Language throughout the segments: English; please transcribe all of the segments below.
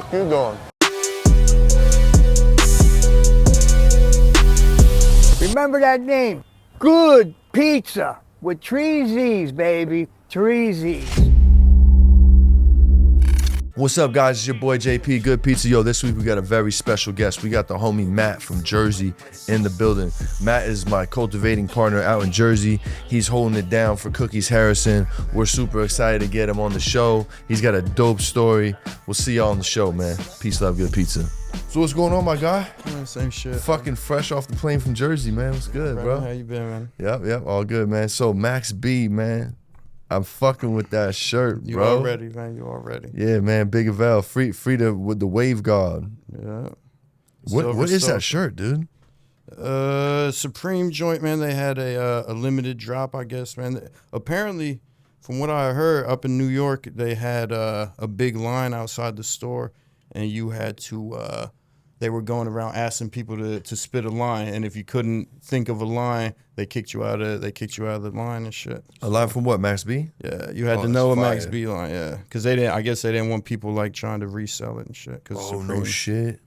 fuck you doing? Remember that name? Good Pizza with 3 Z's, baby. 3 Z's. What's up, guys? It's your boy JP, Good Pizza. Yo, this week we got a very special guest. We got the homie Matt from Jersey in the building. Matt is my cultivating partner out in Jersey. He's holding it down for Cookies Harrison. We're super excited to get him on the show. He's got a dope story. We'll see y'all on the show, man. Peace, love, good pizza. So what's going on, my guy? Same shit. Fucking fresh off the plane from Jersey, man. What's good, bro? How you been, man? Yep, all good, man. So Max B, man. I'm fucking with that shirt, bro. You already, man. You already. Yeah, man. Big Avell, free with the wave guard. Yeah. What is that shirt, dude? Supreme joint, man. They had a limited drop, I guess, man. Apparently, from what I heard, up in New York, they had a big line outside the store, and you had to. They were going around asking people to spit a line, and if you couldn't think of a line, they kicked you out of the line and shit. A line from what, Max B? Yeah, you had to know a Max B line, yeah, because they didn't. I guess they didn't want people like trying to resell it and shit. Oh, no shit.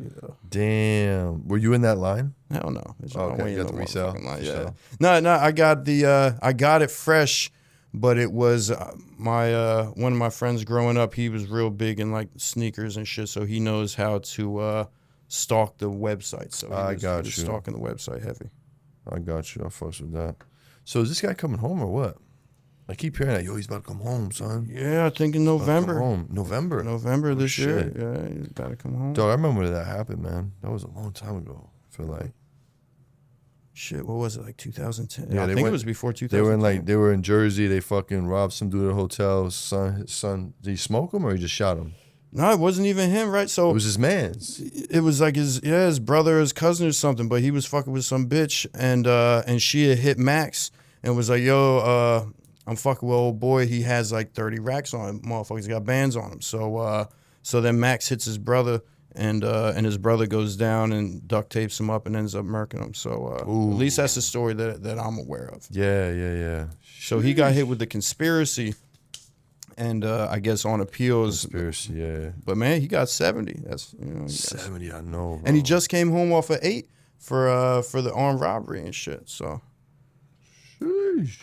Yeah. Damn. Were you in that line? Hell no. Okay, you got the resell. Line. Yeah. No. I got it fresh, but it was my one of my friends growing up. He was real big in like sneakers and shit, so he knows how to stalk the website. So he was stalking the website heavy. I got you. I fucks with that. So is this guy coming home or what? I keep hearing that. Yo, he's about to come home, son. Yeah, I think in November. November this year. Yeah, he's about to come home. Dog, I remember when that happened, man. That was a long time ago. I feel like. Shit, what was it, like 2010? Yeah, I think it was before 2010. They were in Jersey. They fucking robbed some dude at a hotel. His son, did he smoke him or he just shot him? No, it wasn't even him, right? So it was his man's. It was like his brother, his cousin or something, but he was fucking with some bitch, and she had hit Max and was like, yo, I'm fucking with old boy. He has like 30 racks on him. Motherfuckers got bands on him. So then Max hits his brother, and his brother goes down and duct tapes him up and ends up murking him. So at least that's the story that I'm aware of. Yeah. So he got hit with the conspiracy, and I guess on appeals. Conspiracy, yeah. But man, he got 70. That's 70. I know, bro. And he just came home off of 8 for the armed robbery and shit. So. Sheesh.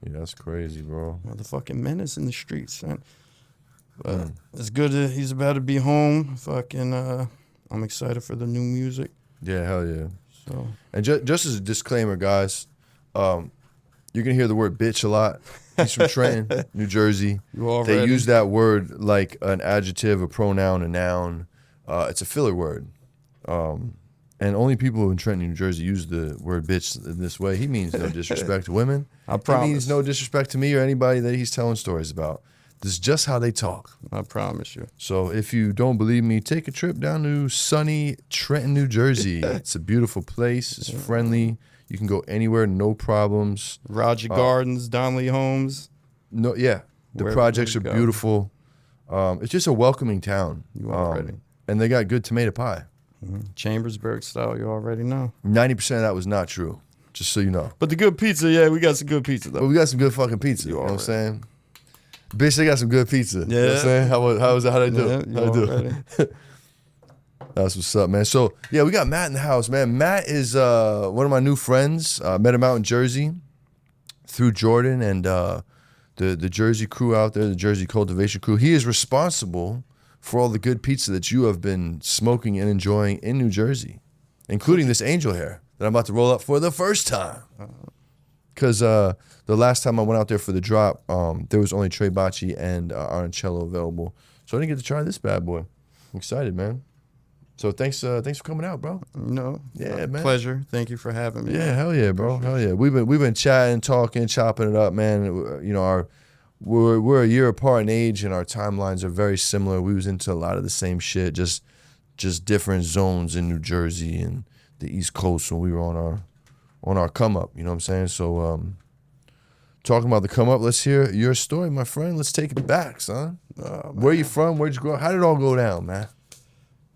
Yeah, that's crazy, bro. Motherfucking menace in the streets, man. But it's good that he's about to be home. Fucking, I'm excited for the new music. Yeah, hell yeah. So, and just as a disclaimer, guys, you're gonna hear the word bitch a lot. He's from Trenton, New Jersey. They use that word like an adjective, a pronoun, a noun. It's a filler word. And only people in Trenton, New Jersey use the word bitch in this way. He means no disrespect to women. I promise. He means no disrespect to me or anybody that he's telling stories about. This is just how they talk. I promise you. So if you don't believe me, take a trip down to sunny Trenton, New Jersey. It's a beautiful place. It's friendly. You can go anywhere, no problems. Roger Gardens, Donnelly Homes. No, yeah. The projects are beautiful. It's just a welcoming town. You already. And they got good tomato pie. Chambersburg style, you already know. 90% of that was not true, just so you know. But the good pizza, yeah, we got some good pizza, though. But we got some good fucking pizza, you know what I'm saying? Bitch, they got some good pizza. Yeah. You know what I'm saying? How was that? How'd I do? That's what's up, man. So, yeah, we got Matt in the house, man. Matt is one of my new friends. Met him out in Jersey through Jordan and the Jersey crew out there, the Jersey Cultivation crew. He is responsible for all the good pizza that you have been smoking and enjoying in New Jersey, including this angel hair that I'm about to roll up for the first time. Because the last time I went out there for the drop, there was only Tre Bacci and Arancello available. So I didn't get to try this bad boy. I'm excited, man. So thanks for coming out, bro. Yeah, man. Pleasure. Thank you for having me. Yeah, hell yeah, bro. Hell yeah. We've been chatting, talking, chopping it up, man. You know, we're a year apart in age, and our timelines are very similar. We was into a lot of the same shit, just different zones in New Jersey and the East Coast when we were on our come up. You know what I'm saying? So, talking about the come up, let's hear your story, my friend. Let's take it back, son. Where you from? Where'd you grow up? How did it all go down, man?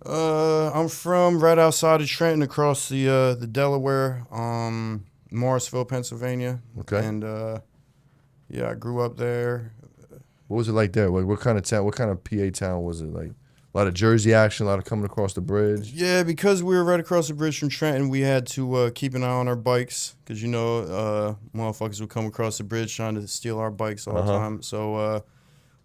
I'm from right outside of Trenton, across the Delaware, Morrisville, Pennsylvania. Okay. And yeah, I grew up there. What was it like there? What kind of town? What kind of PA town was it like? A lot of Jersey action, a lot of coming across the bridge. Yeah, because we were right across the bridge from Trenton, we had to keep an eye on our bikes because, you know, motherfuckers would come across the bridge trying to steal our bikes all the time. So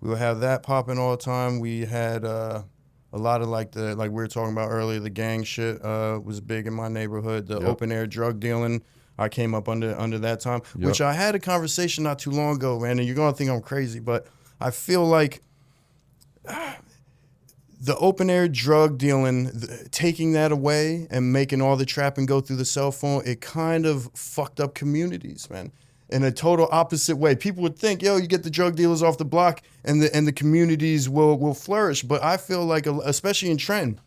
we would have that popping all the time. We had a lot of like we were talking about earlier, the gang shit was big in my neighborhood. The open air drug dealing, I came up under that time, which I had a conversation not too long ago, man, and you're going to think I'm crazy, but I feel like the open air drug dealing, taking that away and making all the trapping go through the cell phone, it kind of fucked up communities, man, in a total opposite way. People would think, yo, you get the drug dealers off the block and the communities will flourish. But I feel like, especially in Trenton,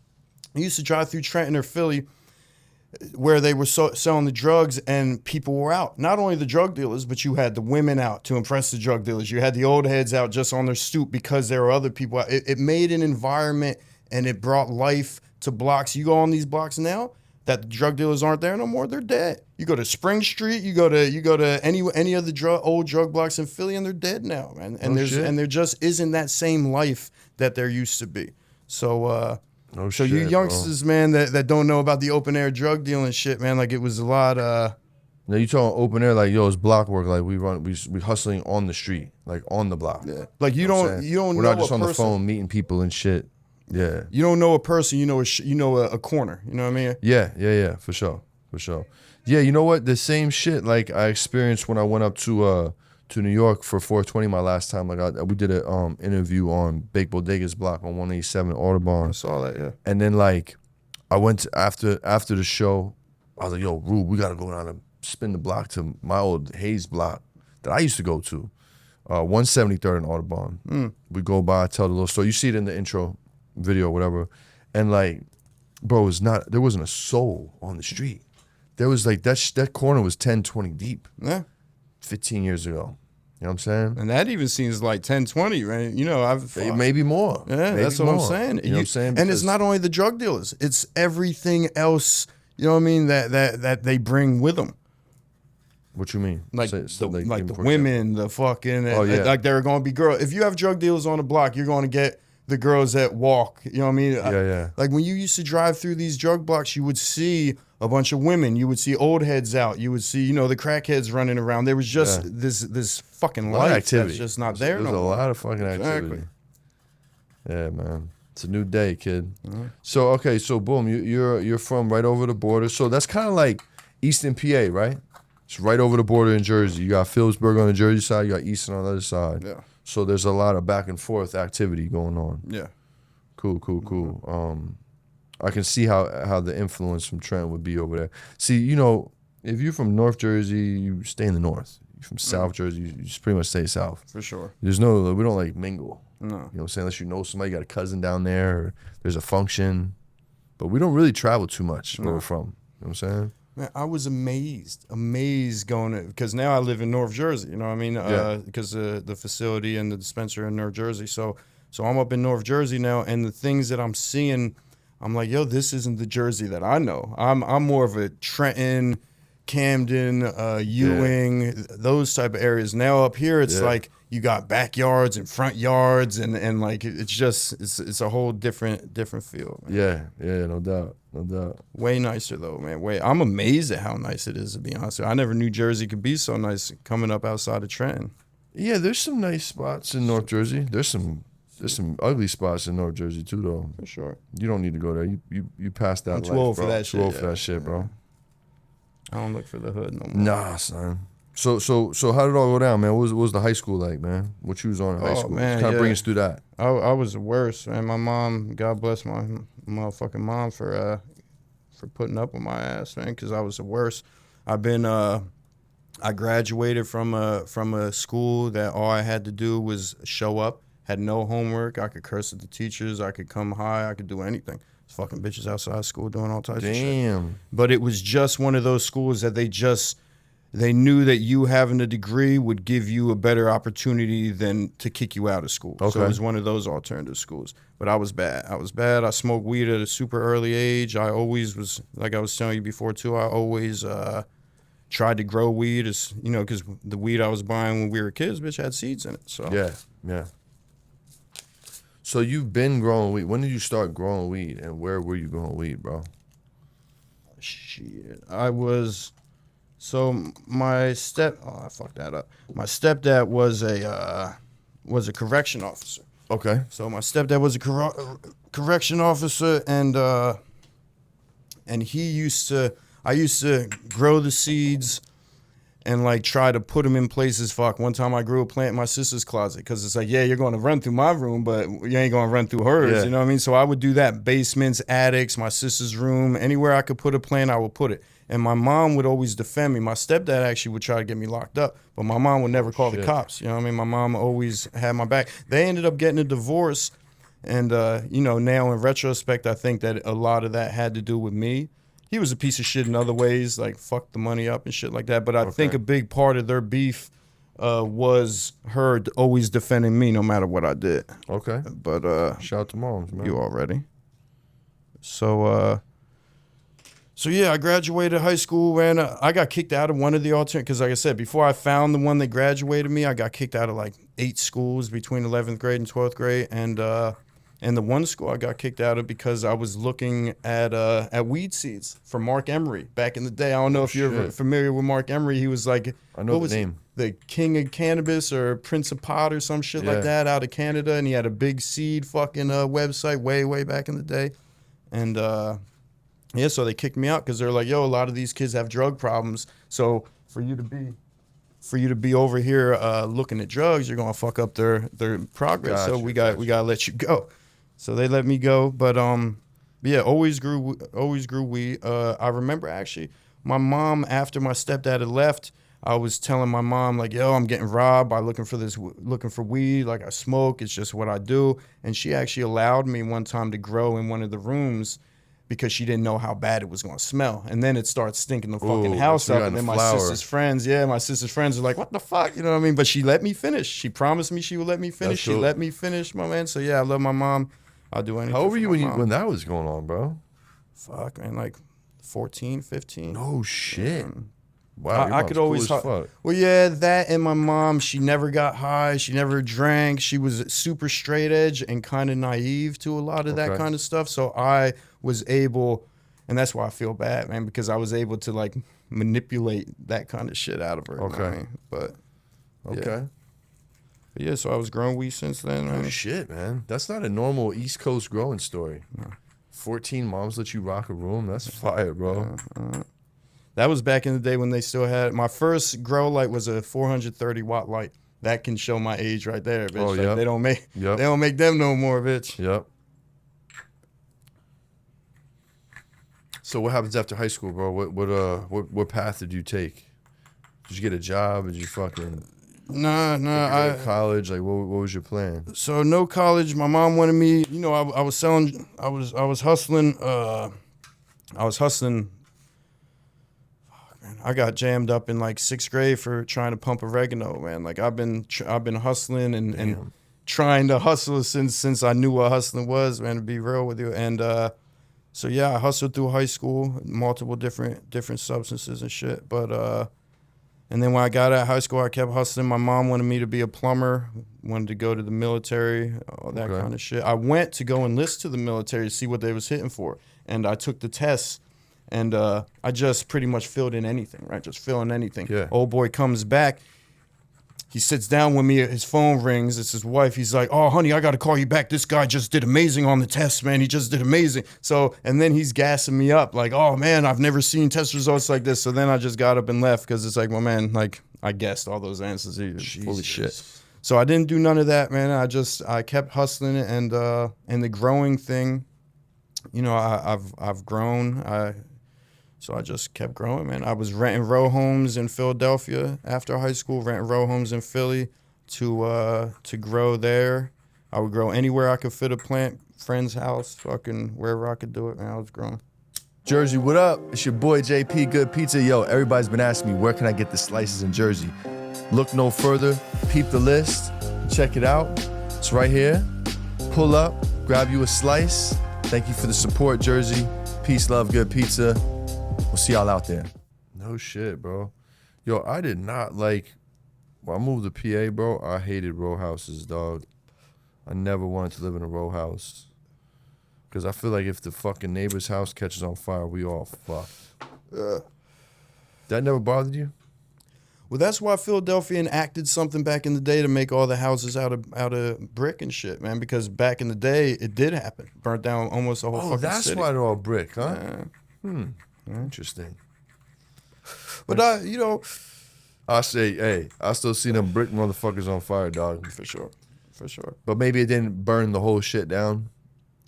I used to drive through Trenton or Philly where they were selling the drugs and people were out. Not only the drug dealers, but you had the women out to impress the drug dealers. You had the old heads out just on their stoop because there were other people out. It made an environment and it brought life to blocks. You go on these blocks now that the drug dealers aren't there no more, they're dead. You go to Spring Street, you go to any of the old drug blocks in Philly and they're dead now, man. And there just isn't that same life that there used to be. So you youngsters, bro, man, that don't know about the open air drug dealing shit, man, like it was a lot. Now you talking open air, like yo, it's block work. Like we hustling on the street, like on the block. Yeah. Like you don't We're know not just a on person. the phone meeting people and shit. Yeah. You don't know a person. You know a corner. You know what I mean? Yeah, for sure. Yeah, you know what? The same shit like I experienced when I went up to New York for 420 my last time. Like we did an interview on Bake Bodega's block on 187 Audubon. I saw that, yeah. And then like I went to, after the show, I was like, yo, Rube, we gotta go down and spin the block to my old Hayes block that I used to go to. 173rd and Audubon. We go by, tell the little story. You see it in the intro video, whatever. And like, bro, there wasn't a soul on the street. There was like, that corner was 10, 20 deep. Yeah. 15 years ago. You know what I'm saying? And that even seems like 10, 20, right? You know, maybe more. Yeah, maybe that's what more. I'm saying. You know what I'm saying? And it's not only the drug dealers, it's everything else, you know what I mean, that they bring with them. What you mean? Like the women, the fucking, like there are going to be girls. If you have drug dealers on the block, you're going to get the girls that walk, you know what I mean? Yeah. Like when you used to drive through these drug blocks, you would see a bunch of women. You would see old heads out. You would see, you know, the crackheads running around. There was just this fucking life activity. that's just not there no more. There's a lot of fucking activity. Exactly. Yeah, man. It's a new day, kid. So, okay, so boom, you're from right over the border. So that's kind of like Eastern PA, right? It's right over the border in Jersey. You got Phillipsburg on the Jersey side. You got Eastern on the other side. Yeah. So there's a lot of back and forth activity going on. Yeah. Cool. I can see how the influence from Trenton would be over there. See, you know, if you're from North Jersey, you stay in the North. You're from South Jersey, you just pretty much stay South. For sure. We don't like mingle. No. You know what I'm saying? Unless you know somebody, you got a cousin down there, or there's a function. But we don't really travel too much where we're from. You know what I'm saying? Man, I was amazed going to, because now I live in North Jersey, you know what I mean? Because the facility and the dispensary in North Jersey. So I'm up in North Jersey now, and the things that I'm seeing, I'm like, yo, this isn't the Jersey that I know. I'm more of a Trenton, Camden, Ewing, those type of areas. Now up here, it's like you got backyards and front yards, and like it's a whole different feel. Man. Yeah, no doubt. Way nicer though, man. I'm amazed at how nice it is, to be honest with you. I never knew Jersey could be so nice coming up outside of Trenton. Yeah, there's some nice spots in North Jersey. There's some ugly spots in North Jersey too, though. For sure. You don't need to go there. You passed that. I'm too old for that shit. Too old for that shit, bro. I don't look for the hood no more. Nah, son. So how did it all go down, man? What was the high school like, man? What you was on in high school? Man, kind of bring us through that. I was the worst, man. My mom, God bless my motherfucking mom for putting up with my ass, man, because I was the worst. I graduated from a school that all I had to do was show up, had no homework. I could curse at the teachers. I could come high. I could do anything. There's fucking bitches outside school doing all types of shit. Damn. But it was just one of those schools that they knew that you having a degree would give you a better opportunity than to kick you out of school. Okay. So it was one of those alternative schools. But I was bad. I smoked weed at a super early age. I always was, like I was telling you before too, I always tried to grow weed, as you know, because the weed I was buying when we were kids, bitch, had seeds in it. So Yeah. So you've been growing weed. When did you start growing weed, and where were you growing weed, bro? Shit. I was. So I fucked that up. My stepdad was a correction officer. Okay. So my stepdad was a correction officer, and I used to grow the seeds and like try to put them in places. Fuck, one time I grew a plant in my sister's closet because it's like, yeah, you're going to run through my room, but you ain't going to run through hers. Yeah. You know what I mean? So I would do that. Basements, attics, my sister's room, anywhere I could put a plant, I would put it. And my mom would always defend me. My stepdad actually would try to get me locked up, but my mom would never call the cops. You know what I mean? My mom always had my back. They ended up getting a divorce. And, you know, now in retrospect, I think that a lot of that had to do with me. He was a piece of shit in other ways, like fucked the money up and shit like that. But I think a big part of their beef was her always defending me no matter what I did. Okay. But shout out to moms, man. you already. So yeah, I graduated high school, man. I got kicked out of one of the alternate because, like I said, before I found the one that graduated me, I got kicked out of like 8 schools between 11th grade and 12th grade, and the one school I got kicked out of because I was looking at weed seeds from Mark Emery back in the day. I don't know if you're familiar with Mark Emery. He was like, I know the name. The king of cannabis or Prince of Pot or some shit like that out of Canada, and he had a big seed fucking website way back in the day, and yeah, so they kicked me out because they're like, yo, a lot of these kids have drug problems, so for you to be over here looking at drugs, you're gonna fuck up their progress. Gotcha, so we gotta let you go. So they let me go, but yeah, always grew weed. I remember actually my mom, after my stepdad had left, I was telling my mom like, yo, I'm getting robbed by looking for weed. Like I smoke, it's just what I do. And she actually allowed me one time to grow in one of the rooms because she didn't know how bad it was going to smell. And then it starts stinking the fucking house up. And then my sister's friends are like, what the fuck? You know what I mean? But she let me finish. She promised me she would let me finish. She let me finish, my man. So yeah, I love my mom. I'll do anything. How old were you when that was going on, bro? Fuck, man, like 14, 15. No shit. Wow, I could always well, yeah, that and my mom, she never got high, she never drank, she was super straight edge and kind of naive to a lot of that kind of stuff. So I was able, and that's why I feel bad, man, because I was able to like manipulate that kind of shit out of her. Okay. You know what I mean? But yeah, so I was growing weed since then. Oh shit, man. That's not a normal East Coast growing story. No. 14 moms let you rock a room. That's fire, bro. That was back in the day when they still had, my first grow light was a 430 watt light. That can show my age right there, bitch. Oh, like, yeah. They don't make them no more, bitch. Yep. So what happens after high school, bro? What path did you take? Did you get a job? Did you fucking Nah. College? Like what was your plan? So no college. My mom wanted me. You know, I was selling. I was hustling. I got jammed up in like 6th grade for trying to pump oregano, man. Like I've been hustling and trying to hustle since I knew what hustling was, man, to be real with you. And so yeah, I hustled through high school, multiple different substances and shit. But and then when I got out of high school, I kept hustling. My mom wanted me to be a plumber, wanted to go to the military, all that kind of shit. I went to go enlist to the military to see what they was hitting for. And I took the tests. And I just pretty much filled in anything, right? Just fill in anything. Yeah. Old boy comes back. He sits down with me. His phone rings. It's his wife. He's like, oh, honey, I got to call you back. This guy just did amazing on the test, man. He just did amazing. So, and then he's gassing me up like, oh, man, I've never seen test results like this. So then I just got up and left because it's like, well, man, like I guessed all those answers. Full of shit. So I didn't do none of that, man. I kept hustling it. And the growing thing, you know, I've grown. So I just kept growing, man. I was renting row homes in Philadelphia after high school, renting row homes in Philly to grow there. I would grow anywhere I could fit a plant, friend's house, fucking wherever I could do it, man. I was growing. Jersey, what up? It's your boy JP, Good Pizza. Yo, everybody's been asking me, where can I get the slices in Jersey? Look no further. Peep the list. Check it out. It's right here. Pull up. Grab you a slice. Thank you for the support, Jersey. Peace, love, good pizza. We'll see y'all out there. No shit, bro. Yo, I did not like, when I moved to PA, bro, I hated row houses, dog. I never wanted to live in a row house. Because I feel like if the fucking neighbor's house catches on fire, we all fucked. That never bothered you? Well, that's why Philadelphia enacted something back in the day to make all the houses out of brick and shit, man. Because back in the day, it did happen. Burnt down almost a whole fucking that's city. why they're all brick, huh? Interesting. But, I say, hey, I still see them brick motherfuckers on fire, dog. for sure. But maybe it didn't burn the whole shit down.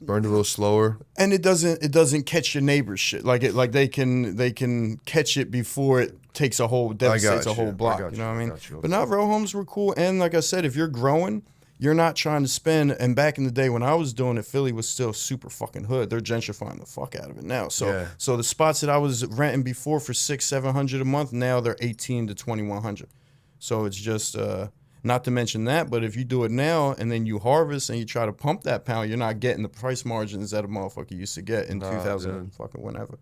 Burned a little slower. And it doesn't catch your neighbor's shit. Like they can catch it before it takes a whole devastates a whole block. You know what I mean? But not row homes were cool. And like I said, if you're growing, you're not trying to spend. And back in the day when I was doing it, Philly was still super fucking hood. They're gentrifying the fuck out of it now. So so the spots that I was renting before for $600-700 a month, now they're $1,800 to $2,100. So it's just not to mention that, but if you do it now and then you harvest and you try to pump that pound, you're not getting the price margins that a motherfucker used to get in 2000 fucking whenever.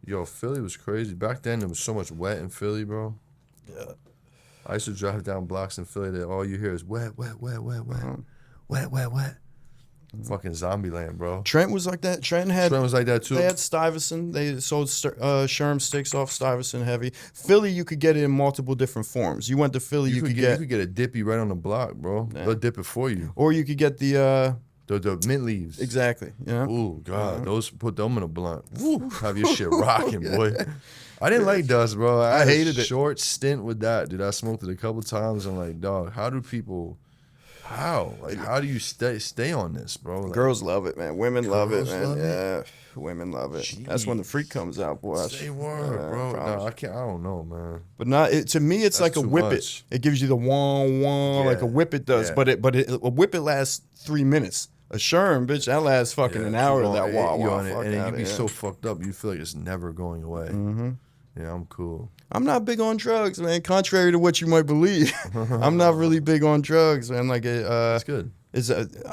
Yo, Philly was crazy. Back then, there was so much wet in Philly, bro. Yeah. I used to drive down blocks in Philly that all you hear is wet, wet, wet, wet, wet. Wet, wet, wet. Fucking zombie land, bro. Trent was like that. Trent was like that, too. They had Stuyvesant. They sold Sherm sticks off Stuyvesant heavy. Philly, you could get it in multiple different forms. You went to Philly, you could get a dippy right on the block, bro. Yeah. They'll dip it for you. Or you could get the mint leaves. Exactly. Yeah. Ooh, God. Those, put them in a blunt. Woo, have your shit rocking, boy. I didn't like dust, bro. I hated it. Short stint with that, dude. I smoked it a couple times. I'm like, dog, how do people... How? Like, how do you stay on this, bro? Like, girls love it, man. Women love it, man. Yeah, women love it. Jeez. That's when the freak comes out, boy. Say word, bro. No, I can't. I don't know, man. But not to me. It's like a whippet. It gives you the wah wah like a whippet does. Yeah. But a whippet lasts 3 minutes. A Sherm, bitch, that lasts fucking an hour. That wah wah. And then you be so fucked up, you feel like it's never going away. Mm-hmm. Yeah, I'm cool. I'm not big on drugs, man. Contrary to what you might believe, I'm not really big on drugs, man. Like that's good.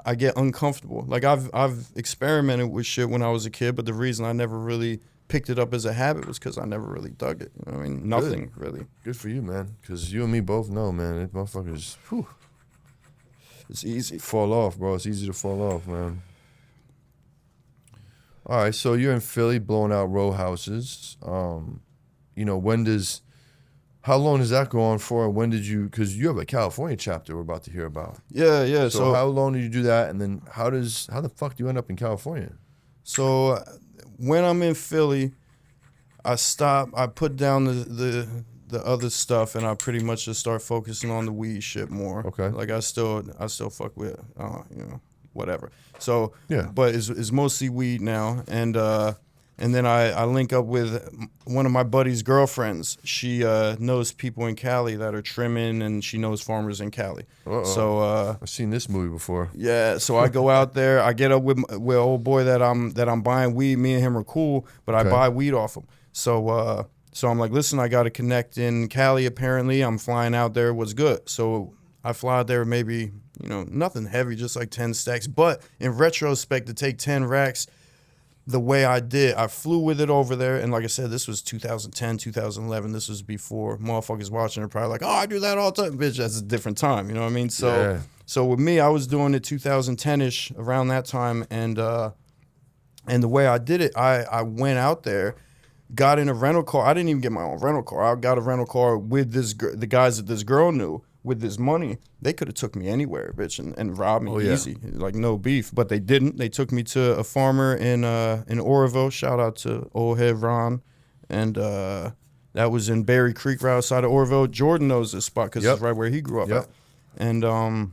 I get uncomfortable. Like I've experimented with shit when I was a kid, but the reason I never really picked it up as a habit was because I never really dug it. You know what I mean, nothing really. Good for you, man. Because you and me both know, man. It motherfuckers, it's easy. Fall off, bro. It's easy to fall off, man. All right, so you're in Philly blowing out row houses. You know, how long does that go on for? And when did you, because you have a California chapter we're about to hear about. Yeah. So how long did you do that? And then how the fuck do you end up in California? So when I'm in Philly, I put down the other stuff and I pretty much just start focusing on the weed shit more. Okay. Like I still fuck with, whatever. So, yeah. But it's mostly weed now. And then I link up with one of my buddy's girlfriends. She knows people in Cali that are trimming, and she knows farmers in Cali. So I've seen this movie before. Yeah, so I go out there. I get up with old boy that I'm buying weed. Me and him are cool, but I buy weed off him. So I'm like, listen, I got to connect in Cali. Apparently, I'm flying out there. What's good? So I fly out there, maybe nothing heavy, just like 10 stacks. But in retrospect, to take 10 racks. The way I did, I flew with it over there. And like I said, this was 2010, 2011. This was before motherfuckers watching are probably like, oh, I do that all the time. Bitch, that's a different time. You know what I mean? So with me, I was doing it 2010-ish, around that time. And the way I did it, I went out there, got in a rental car. I didn't even get my own rental car. I got a rental car with the guys that this girl knew. With this money, they could have took me anywhere, bitch, and robbed me easy, like no beef. But they didn't. They took me to a farmer in Oroville. Shout out to old head Ron, and that was in Berry Creek, right outside of Oroville. Jordan knows this spot because it's right where he grew up at. And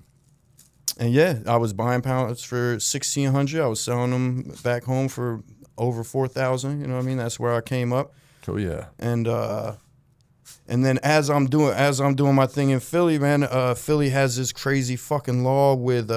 yeah, I was buying pounds for $1,600. I was selling them back home for over $4,000. You know what I mean? That's where I came up. Oh yeah. And then as I'm doing my thing in Philly, man, Philly has this crazy fucking law with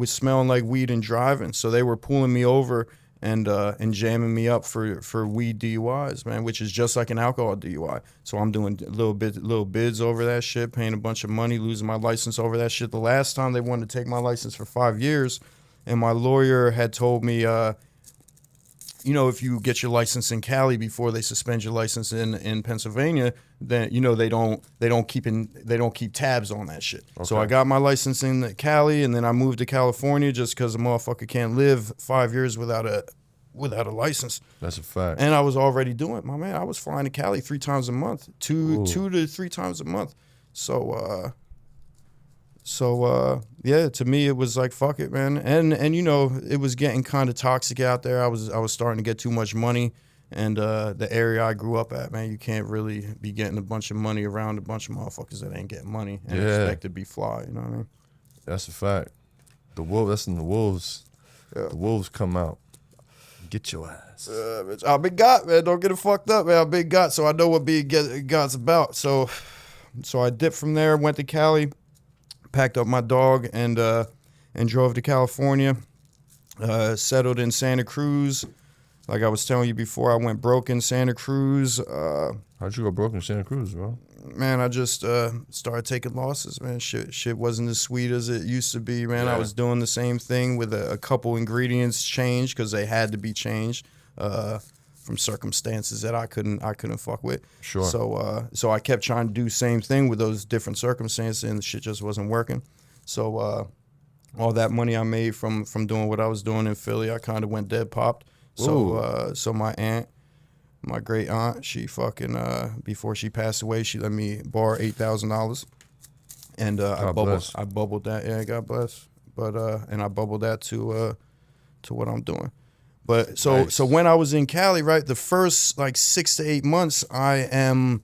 smelling like weed and driving. So they were pulling me over and jamming me up for weed DUIs, man, which is just like an alcohol DUI. So I'm doing little bids over that shit, paying a bunch of money, losing my license over that shit. The last time they wanted to take my license for 5 years, and my lawyer had told me, you know, if you get your license in Cali before they suspend your license in Pennsylvania, then you know they don't keep tabs on that shit. Okay. So I got my license in Cali, and then I moved to California just because a motherfucker can't live 5 years without a license. That's a fact. And I was already doing it, my man. I was flying to Cali 3 times a month, two to 3 times a month. So yeah, to me it was like, fuck it, man. And you know, it was getting kind of toxic out there. I was starting to get too much money, and the area I grew up at, man, you can't really be getting a bunch of money around a bunch of motherfuckers that ain't getting money and expect to be fly. You know what I mean? That's a fact. That's when the wolves. Yeah. The wolves come out. Get your ass. Bitch, I been got, man. Don't get it fucked up, man. I been got, so I know what being got's about. So I dipped from there, went to Cali, packed up my dog, and drove to California. Settled in Santa Cruz. Like I was telling you before, I went broke in Santa Cruz. How'd you go broke in Santa Cruz, bro? Man, I just started taking losses, man. Shit wasn't as sweet as it used to be, man. Yeah. I was doing the same thing with a couple ingredients changed because they had to be changed from circumstances that I couldn't fuck with. Sure. So I kept trying to do the same thing with those different circumstances, and the shit just wasn't working. So all that money I made from doing what I was doing in Philly, I kind of went dead popped. So my aunt, my great aunt, she fucking before she passed away, she let me borrow $8,000, and I bubbled that. Yeah, God bless. But and I bubbled that to what I'm doing. But so when I was in Cali, right, the first like 6 to 8 months, I am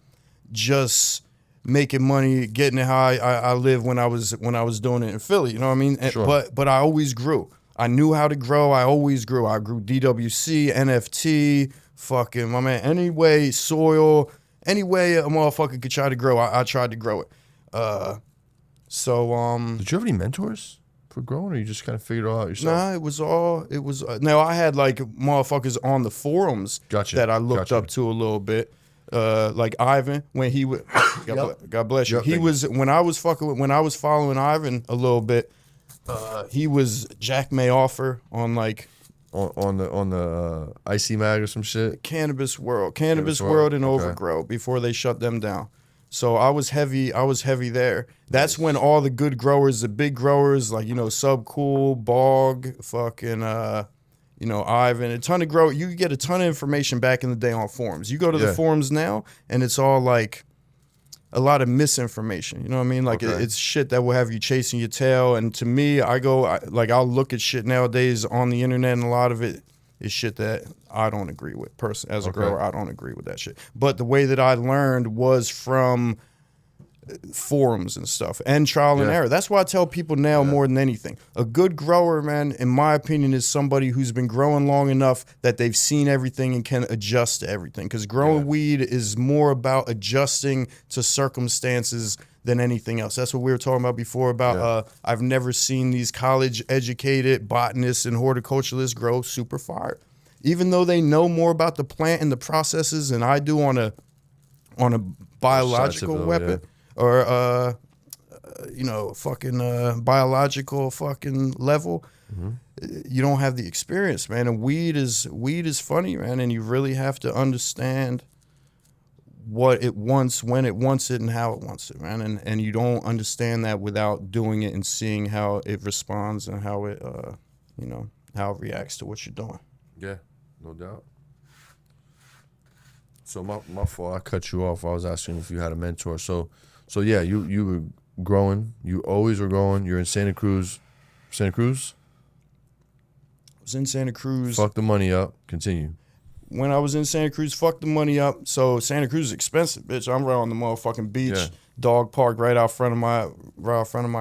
just making money, getting it how I lived when I was doing it in Philly. You know what I mean? Sure. But I always grew. I knew how to grow. I always grew. I grew DWC, NFT, fucking, my man, any way, soil, any way a motherfucker could try to grow, I tried to grow it. Did you have any mentors for growing, or you just kind of figured it all out yourself? Nah, it was now I had like motherfuckers on the forums that I looked up to a little bit. Like Ivan, when he would God bless you. He was when I was following Ivan a little bit, he was Jack May Offer on like on the Icy Mag or some shit. Cannabis World and Overgrow before they shut them down. So I was heavy there. That's when all the good growers, the big growers, like, you know, Subcool, Bog, fucking Ivan, a ton of grow. You could get a ton of information back in the day on forums. You go to the forums now, and it's all like a lot of misinformation. You know what I mean? Like it's shit that will have you chasing your tail. And to me, I'll look at shit nowadays on the internet, and a lot of it is shit that I don't agree with. As a grower, I don't agree with that shit. But the way that I learned was from forums and stuff and trial and error. That's why I tell people now more than anything. A good grower, man, in my opinion, is somebody who's been growing long enough that they've seen everything and can adjust to everything. Because growing weed is more about adjusting to circumstances than anything else. That's what we were talking about before about I've never seen these college-educated botanists and horticulturalists grow super fire. Even though they know more about the plant and the processes than I do on a biological weapon or biological fucking level. You don't have the experience, man. And weed is funny, man, and you really have to understand what it wants, when it wants it, and how it wants it, man. And you don't understand that without doing it and seeing how it responds and how it how it reacts to what you're doing. Yeah, no doubt. So my fault, I cut you off. I was asking if you had a mentor. So yeah, you were growing. You always were growing. You're in Santa Cruz. Santa Cruz? I was in Santa Cruz. Fuck the money up. Continue. When I was in Santa Cruz, fuck the money up. So Santa Cruz is expensive, bitch. I'm right on the motherfucking beach, dog park right out front of my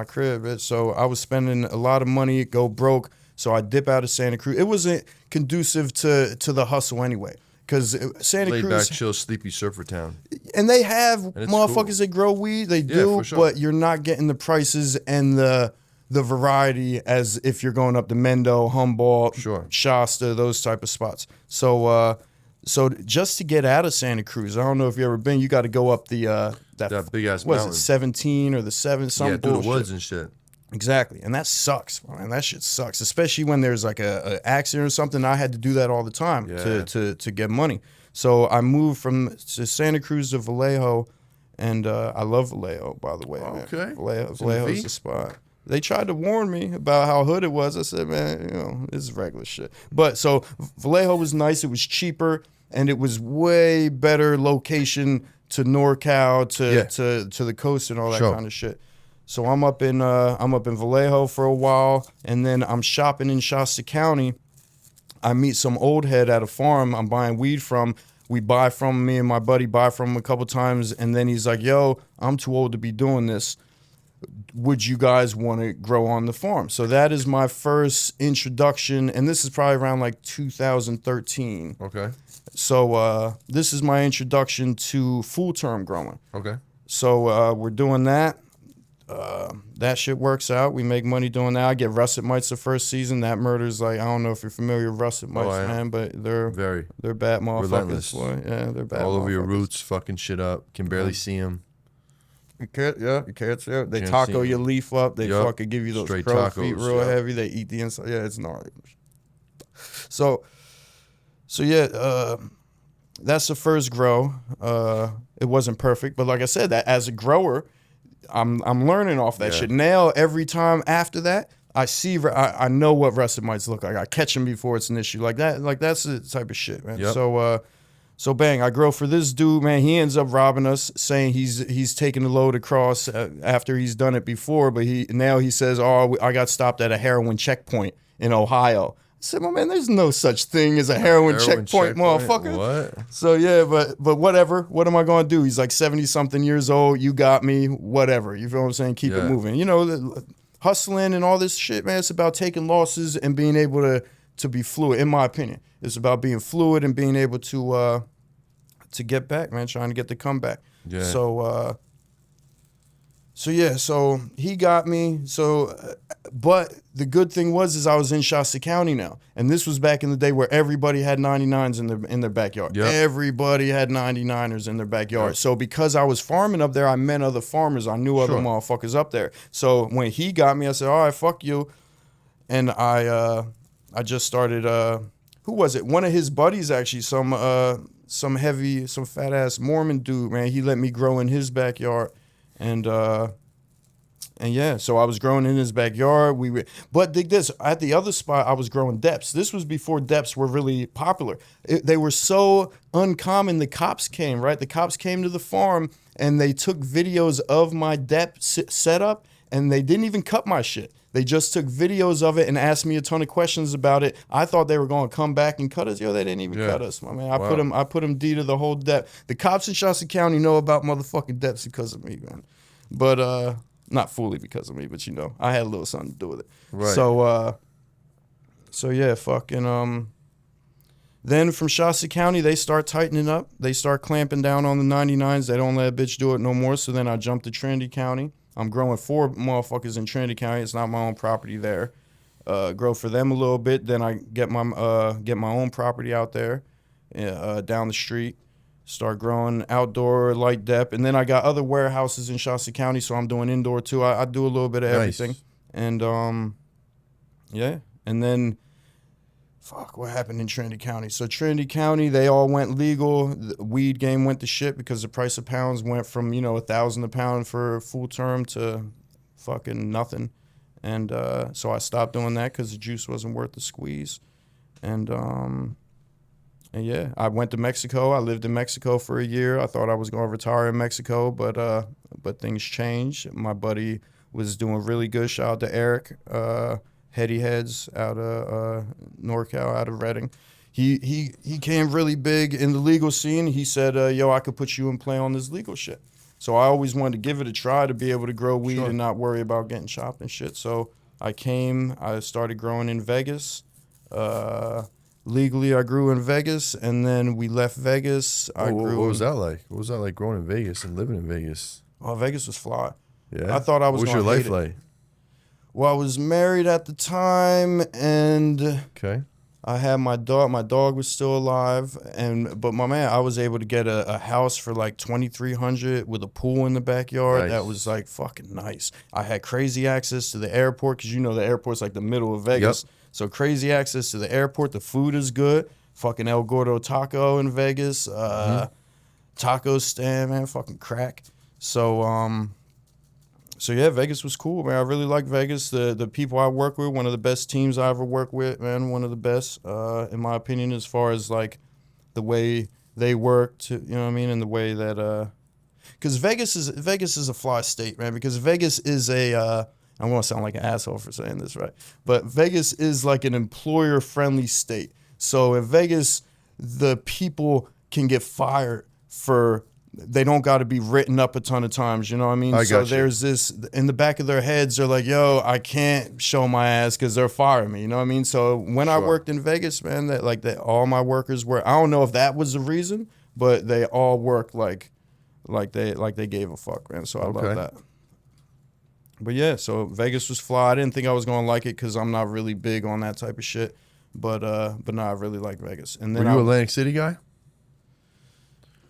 crib, bitch. So I was spending a lot of money, go broke. So I dip out of Santa Cruz. It wasn't conducive to the hustle anyway. Because Santa Cruz, laid back, chill, sleepy surfer town, and they have motherfuckers that grow weed. They do, for sure. But you're not getting the prices and the variety as if you're going up to Mendo, Humboldt, Shasta, those type of spots. So just to get out of Santa Cruz, I don't know if you ever been. You got to go up that big ass mountain. Was it 17 or the 7? Through the woods and shit. Exactly, and that sucks, man. That shit sucks, especially when there's like a accident or something. I had to do that all the time to get money. So I moved to Santa Cruz to Vallejo, and I love Vallejo, by the way. Man. Okay. Vallejo's the spot. They tried to warn me about how hood it was. I said, man, you know, this is regular shit. But so Vallejo was nice. It was cheaper, and it was way better location to NorCal, to the coast, and all that kind of shit. So I'm up in Vallejo for a while, and then I'm shopping in Shasta County. I meet some old head at a farm I'm buying weed from. Me and my buddy buy from him a couple times, and then he's like, yo, I'm too old to be doing this. Would you guys want to grow on the farm? So that is my first introduction, and this is probably around like 2013. Okay. So this is my introduction to full-term growing. Okay. So we're doing that. That shit works out. We make money doing that. I get russet mites the first season. That murder's like, I don't know if you're familiar with russet mites, man, but they're bad motherfuckers. Relentless. Boy. Yeah, they're bad. All over your roots, fucking shit up. Can barely see them. You can't see them. They taco your leaf up. They fucking give you those straight crow tacos, feet real heavy. They eat the inside. Yeah, it's gnarly. So yeah, that's the first grow. It wasn't perfect, but like I said, that as a grower, I'm learning off that shit. Now every time after that, I know what russet mites look like. I catch them before it's an issue. Like that's the type of shit, man. Yep. So bang, I grow for this dude, man. He ends up robbing us, saying he's taking the load across after he's done it before, but he says, oh, I got stopped at a heroin checkpoint in Ohio. I said, my man, there's no such thing as a heroin checkpoint, motherfucker. What? So yeah, but whatever. What am I gonna do? He's like 70-something years old. You got me. Whatever. You feel what I'm saying? Keep it moving. You know, hustling and all this shit, man. It's about taking losses and being able to be fluid. In my opinion, it's about being fluid and being able to get back, man. Trying to get the comeback. Yeah. So he got me. But the good thing is I was in Shasta County now, and this was back in the day where everybody had 99s in their backyard. Yep. Everybody had 99ers in their backyard. Yep. So because I was farming up there, I met other farmers. I knew other motherfuckers up there. So when he got me, I said, all right, fuck you. And I just started. Who was it? One of his buddies, actually, some fat ass Mormon dude, man. He let me grow in his backyard. And yeah, so I was growing in his backyard. But dig this, at the other spot, I was growing depths. This was before depths were really popular. They were so uncommon. The cops came, right? The cops came to the farm and they took videos of my depth setup, and they didn't even cut my shit. They just took videos of it and asked me a ton of questions about it. I thought they were going to come back and cut us. Yo, they didn't even cut us, my man. I put them D to the whole depth. The cops in Shasta County know about motherfucking depths because of me, man. But not fully because of me, but you know, I had a little something to do with it. Right. So yeah, fucking then from Shasta County, they start tightening up. They start clamping down on the 99s. They don't let a bitch do it no more. So then I jumped to Trinity County. I'm growing 4 motherfuckers in Trinity County. It's not my own property there. Grow for them a little bit. Then I get my own property out there, down the street. Start growing outdoor, light depth. And then I got other warehouses in Shasta County, so I'm doing indoor too. I do a little bit of everything. And yeah. And then what happened in Trinity County? So Trinity County, they all went legal. The weed game went to shit because the price of pounds went from, $1,000 a pound for full term to fucking nothing. And so I stopped doing that because the juice wasn't worth the squeeze. And yeah, I went to Mexico. I lived in Mexico for a year. I thought I was going to retire in Mexico, but things changed. My buddy was doing really good. Shout out to Eric, Heady Heads out of NorCal, out of Redding. He came really big in the legal scene. He said, yo, I could put you in play on this legal shit. So I always wanted to give it a try to be able to grow weed and not worry about getting chopped and shit. So I started growing in Vegas. Legally, I grew in Vegas, and then we left Vegas. What was that like? What was that like growing in Vegas and living in Vegas? Oh, Vegas was fly. Yeah? I thought I was going to hate it. What was your life like? Well, I was married at the time, and okay. I had my dog. My dog was still alive, but my man, I was able to get a house for like $2,300 with a pool in the backyard. Nice. That was like fucking nice. I had crazy access to the airport because the airport's like the middle of Vegas. Yep. So crazy access to the airport. The food is good. Fucking El Gordo Taco in Vegas. Taco stand, man, fucking crack. So yeah, Vegas was cool, man. I really like Vegas. The people I work with, one of the best teams I ever worked with, man. One of the best, in my opinion, as far as like the way they work, you know what I mean, and the way that, because Vegas is a fly state, man. Because Vegas is I want to sound like an asshole for saying this, right? But Vegas is like an employer-friendly state. So in Vegas, the people can get fired for. They don't got to be written up a ton of times, you know what I mean? So there's this, in the back of their heads, they're like, yo, I can't show my ass because they're firing me, you know what I mean? So when I worked in Vegas, man, all my workers were, I don't know if that was the reason, but they all worked like they gave a fuck, man. So I love that. But yeah, so Vegas was fly. I didn't think I was going to like it because I'm not really big on that type of shit. But no, I really like Vegas. And then Were you an Atlantic City guy?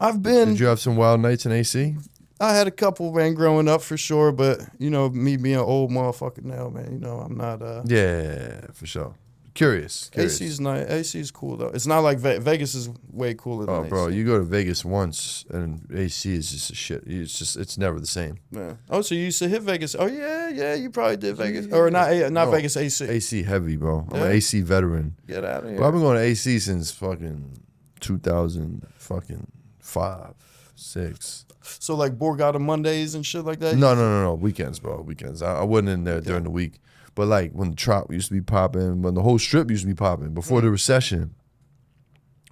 I've been. Did you have some wild nights in AC? I had a couple, man, growing up for sure, but me being an old motherfucker now, man, I'm not. Yeah, for sure. Curious. AC's nice. AC's cool though. It's not like Vegas is way cooler than Oh, AC. bro, you go to Vegas once and AC is just a shit. It's never the same. Yeah. Oh, so you used to hit Vegas? Oh yeah, you probably did Vegas or not Vegas AC. AC heavy, bro. I'm an AC veteran. Get out of here. Bro, I've been going to AC since fucking 2005, 6. So like Borgata Mondays and shit like that? No. Weekends, bro. Weekends. I wasn't in there during the week. But like when the Trop used to be popping, when the whole strip used to be popping, before the recession,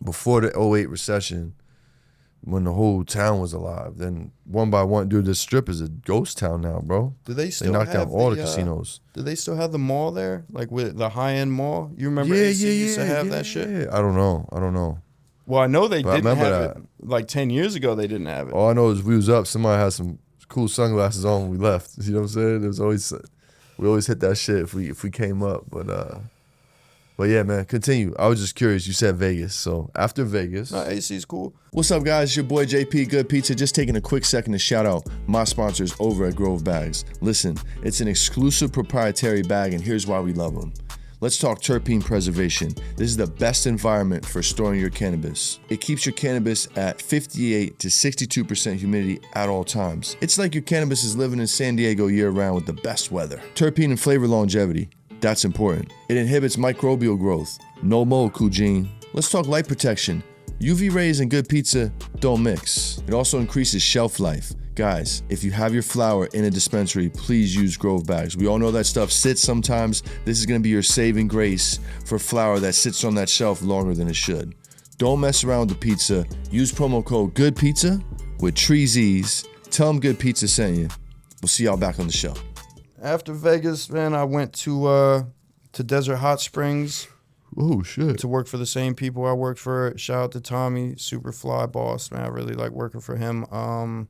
before the '08 recession, when the whole town was alive, then one by one, dude, this strip is a ghost town now, bro. Do they still knocked have out all the casinos. Do they still have the mall there? Like with the high-end mall? You remember AC used to have that shit? Yeah. I don't know. Well, I know they But I didn't remember have it. Like 10 years ago, they didn't have it. All I know is we was up, somebody had some cool sunglasses on when we left. You know what I'm saying? It was always, we always hit that shit if we came up. But yeah, man, continue. I was just curious. You said Vegas. So after Vegas. No, AC's cool. What's up, guys? It's your boy JP Good Pizza. Just taking a quick second to shout out my sponsors over at Grove Bags. Listen, it's an exclusive proprietary bag, and here's why we love them. Let's talk terpene preservation. This is the best environment for storing your cannabis. It keeps your cannabis at 58 to 62% humidity at all times. It's like your cannabis is living in San Diego year-round with the best weather. Terpene and flavor longevity. That's important. It inhibits microbial growth. No mold, Kujin. Let's talk light protection. UV rays and good pizza don't mix. It also increases shelf life. Guys, if you have your flower in a dispensary, please use Grove Bags. We all know that stuff sits sometimes. This is gonna be your saving grace for flower that sits on that shelf longer than it should. Don't mess around with the pizza. Use promo code GOODPIZZA with TreeZ's. Tell them Good Pizza sent you. We'll see y'all back on the show. After Vegas, man, I went to Desert Hot Springs. Oh, shit. To work for the same people I worked for. Shout out to Tommy, super fly boss, man. I really like working for him.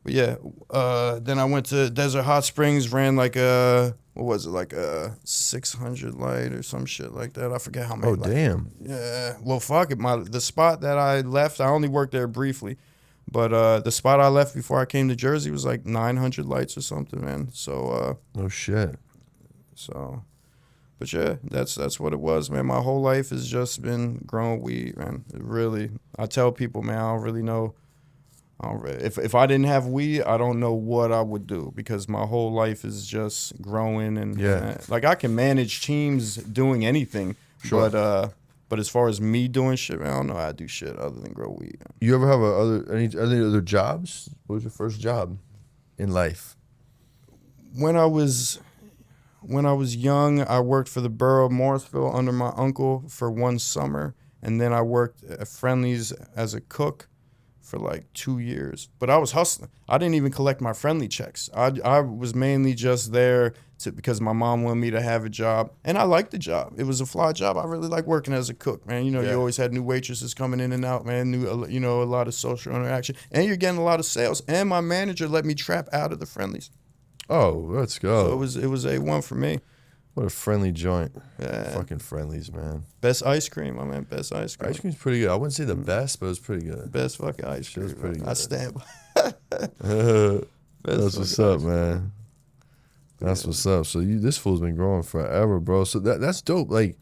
But yeah, then I went to Desert Hot Springs, ran like a 600 light or some shit like that. I forget how many. Oh, damn. Yeah. Well, fuck it. The spot that I left, I only worked there briefly. But the spot I left before I came to Jersey was like 900 lights or something, man. So. Oh, shit. So. But yeah, that's what it was, man. My whole life has just been growing weed, man. It really, I tell people, man, I don't really know. If I didn't have weed, I don't know what I would do because my whole life is just growing and like I can manage teams doing anything, sure. But as far as me doing shit, man, I don't know how to do shit other than grow weed. Man. You ever have any other jobs? What was your first job in life? When I was young, I worked for the borough of Morrisville under my uncle for one summer, and then I worked at Friendly's as a cook for like 2 years. But I was hustling. I didn't even collect my Friendly checks. I was mainly just there because my mom wanted me to have a job, and I liked the job. It was a fly job. I really like working as a cook, man. You always had new waitresses coming in and out, man. A lot of social interaction, and you're getting a lot of sales. And my manager let me trap out of the Friendlies. Oh, let's go. So it was A1 for me. What a friendly joint. Yeah. Fucking friendlies, man. Best ice cream, my man. Best ice cream. Ice cream's pretty good. I wouldn't say the best, but it was pretty good. Best fucking ice cream. was pretty I good. stand by. That's what's up, man. That's what's up. So this fool's been growing forever, bro. So that's dope. Like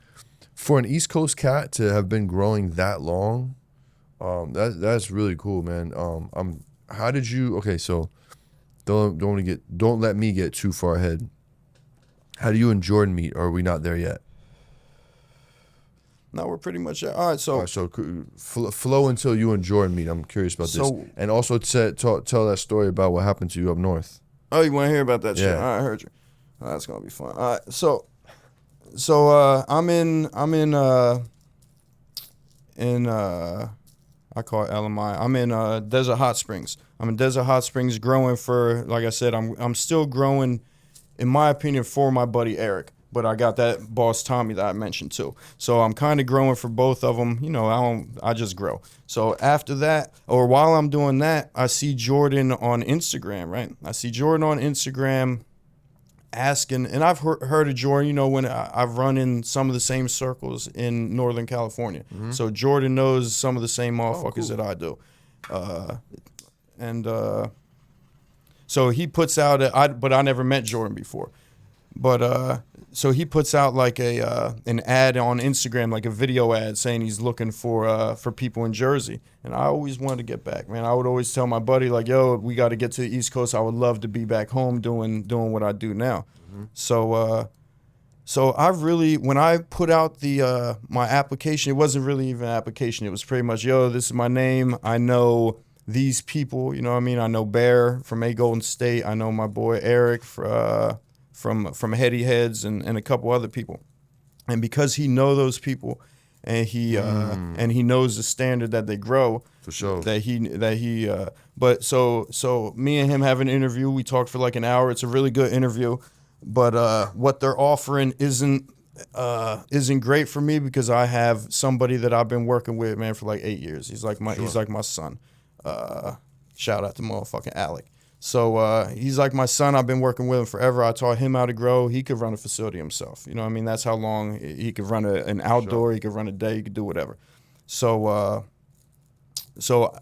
for an East Coast cat to have been growing that long, that's really cool, man. How did you? Okay, so don't let me get too far ahead. How do you and Jordan meet? Or are we not there yet? No, we're pretty much there. All right, so flow until you and Jordan meet. I'm curious about this, and also tell that story about what happened to you up north. Oh, you want to hear about that shit? Yeah. All right, I heard you. Oh, that's gonna be fun. All right, so I'm in I call it LMI. I'm in Desert Hot Springs. I'm in Desert Hot Springs growing for, like I said, I'm still growing, in my opinion, for my buddy Eric. But I got that boss Tommy that I mentioned too. So I'm kind of growing for both of them. You know, I just grow. So after that, or while I'm doing that, I see Jordan on Instagram, right? I see Jordan on Instagram asking, and I've heard of Jordan, you know, when I've run in some of the same circles in Northern California. Mm-hmm. So Jordan knows some of the same motherfuckers that I do. So he puts out, but I never met Jordan before. But so he puts out like an ad on Instagram, like a video ad saying he's looking for people in Jersey. And I always wanted to get back, man. I would always tell my buddy, like, yo, we got to get to the East Coast. I would love to be back home doing what I do now. Mm-hmm. So I really, when I put out the my application, it wasn't really even an application. It was pretty much, yo, this is my name. I know these people, you know what I mean? I know Bear from A Golden State. I know my boy Eric from Heady Heads and a couple other people. And because he know those people and he knows the standard that they grow, for sure, but so me and him have an interview. We talked for like an hour. It's a really good interview, but what they're offering isn't great for me because I have somebody that I've been working with, man, for like 8 years. He's like my son. Shout out to motherfucking Alec. So he's like my son. I've been working with him forever. I taught him how to grow. He could run a facility himself. You know what I mean? That's how long he could run an outdoor. Sure. He could run a day. He could do whatever. So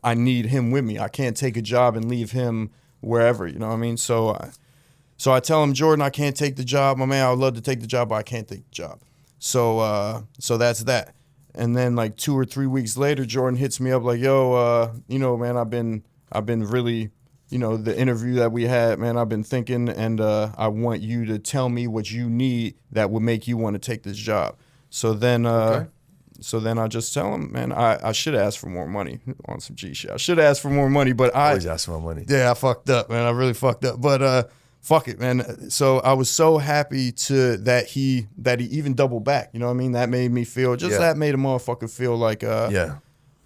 I need him with me. I can't take a job and leave him wherever. You know what I mean? So I tell him, Jordan, I can't take the job. My man, I would love to take the job, but I can't take the job. So that's that. And then like 2 or 3 weeks later, Jordan hits me up like, yo, you know, man, I've been really, you know, the interview that we had, man, I've been thinking, and I want you to tell me what you need that would make you want to take this job. So then I just tell him, man, I should ask for more money on some G shit. I should ask for more money, but I always ask for more money. Yeah, I fucked up, man. I really fucked up. But fuck it, man. So I was so happy that he even doubled back. You know what I mean? That made me feel that made a motherfucker feel like yeah.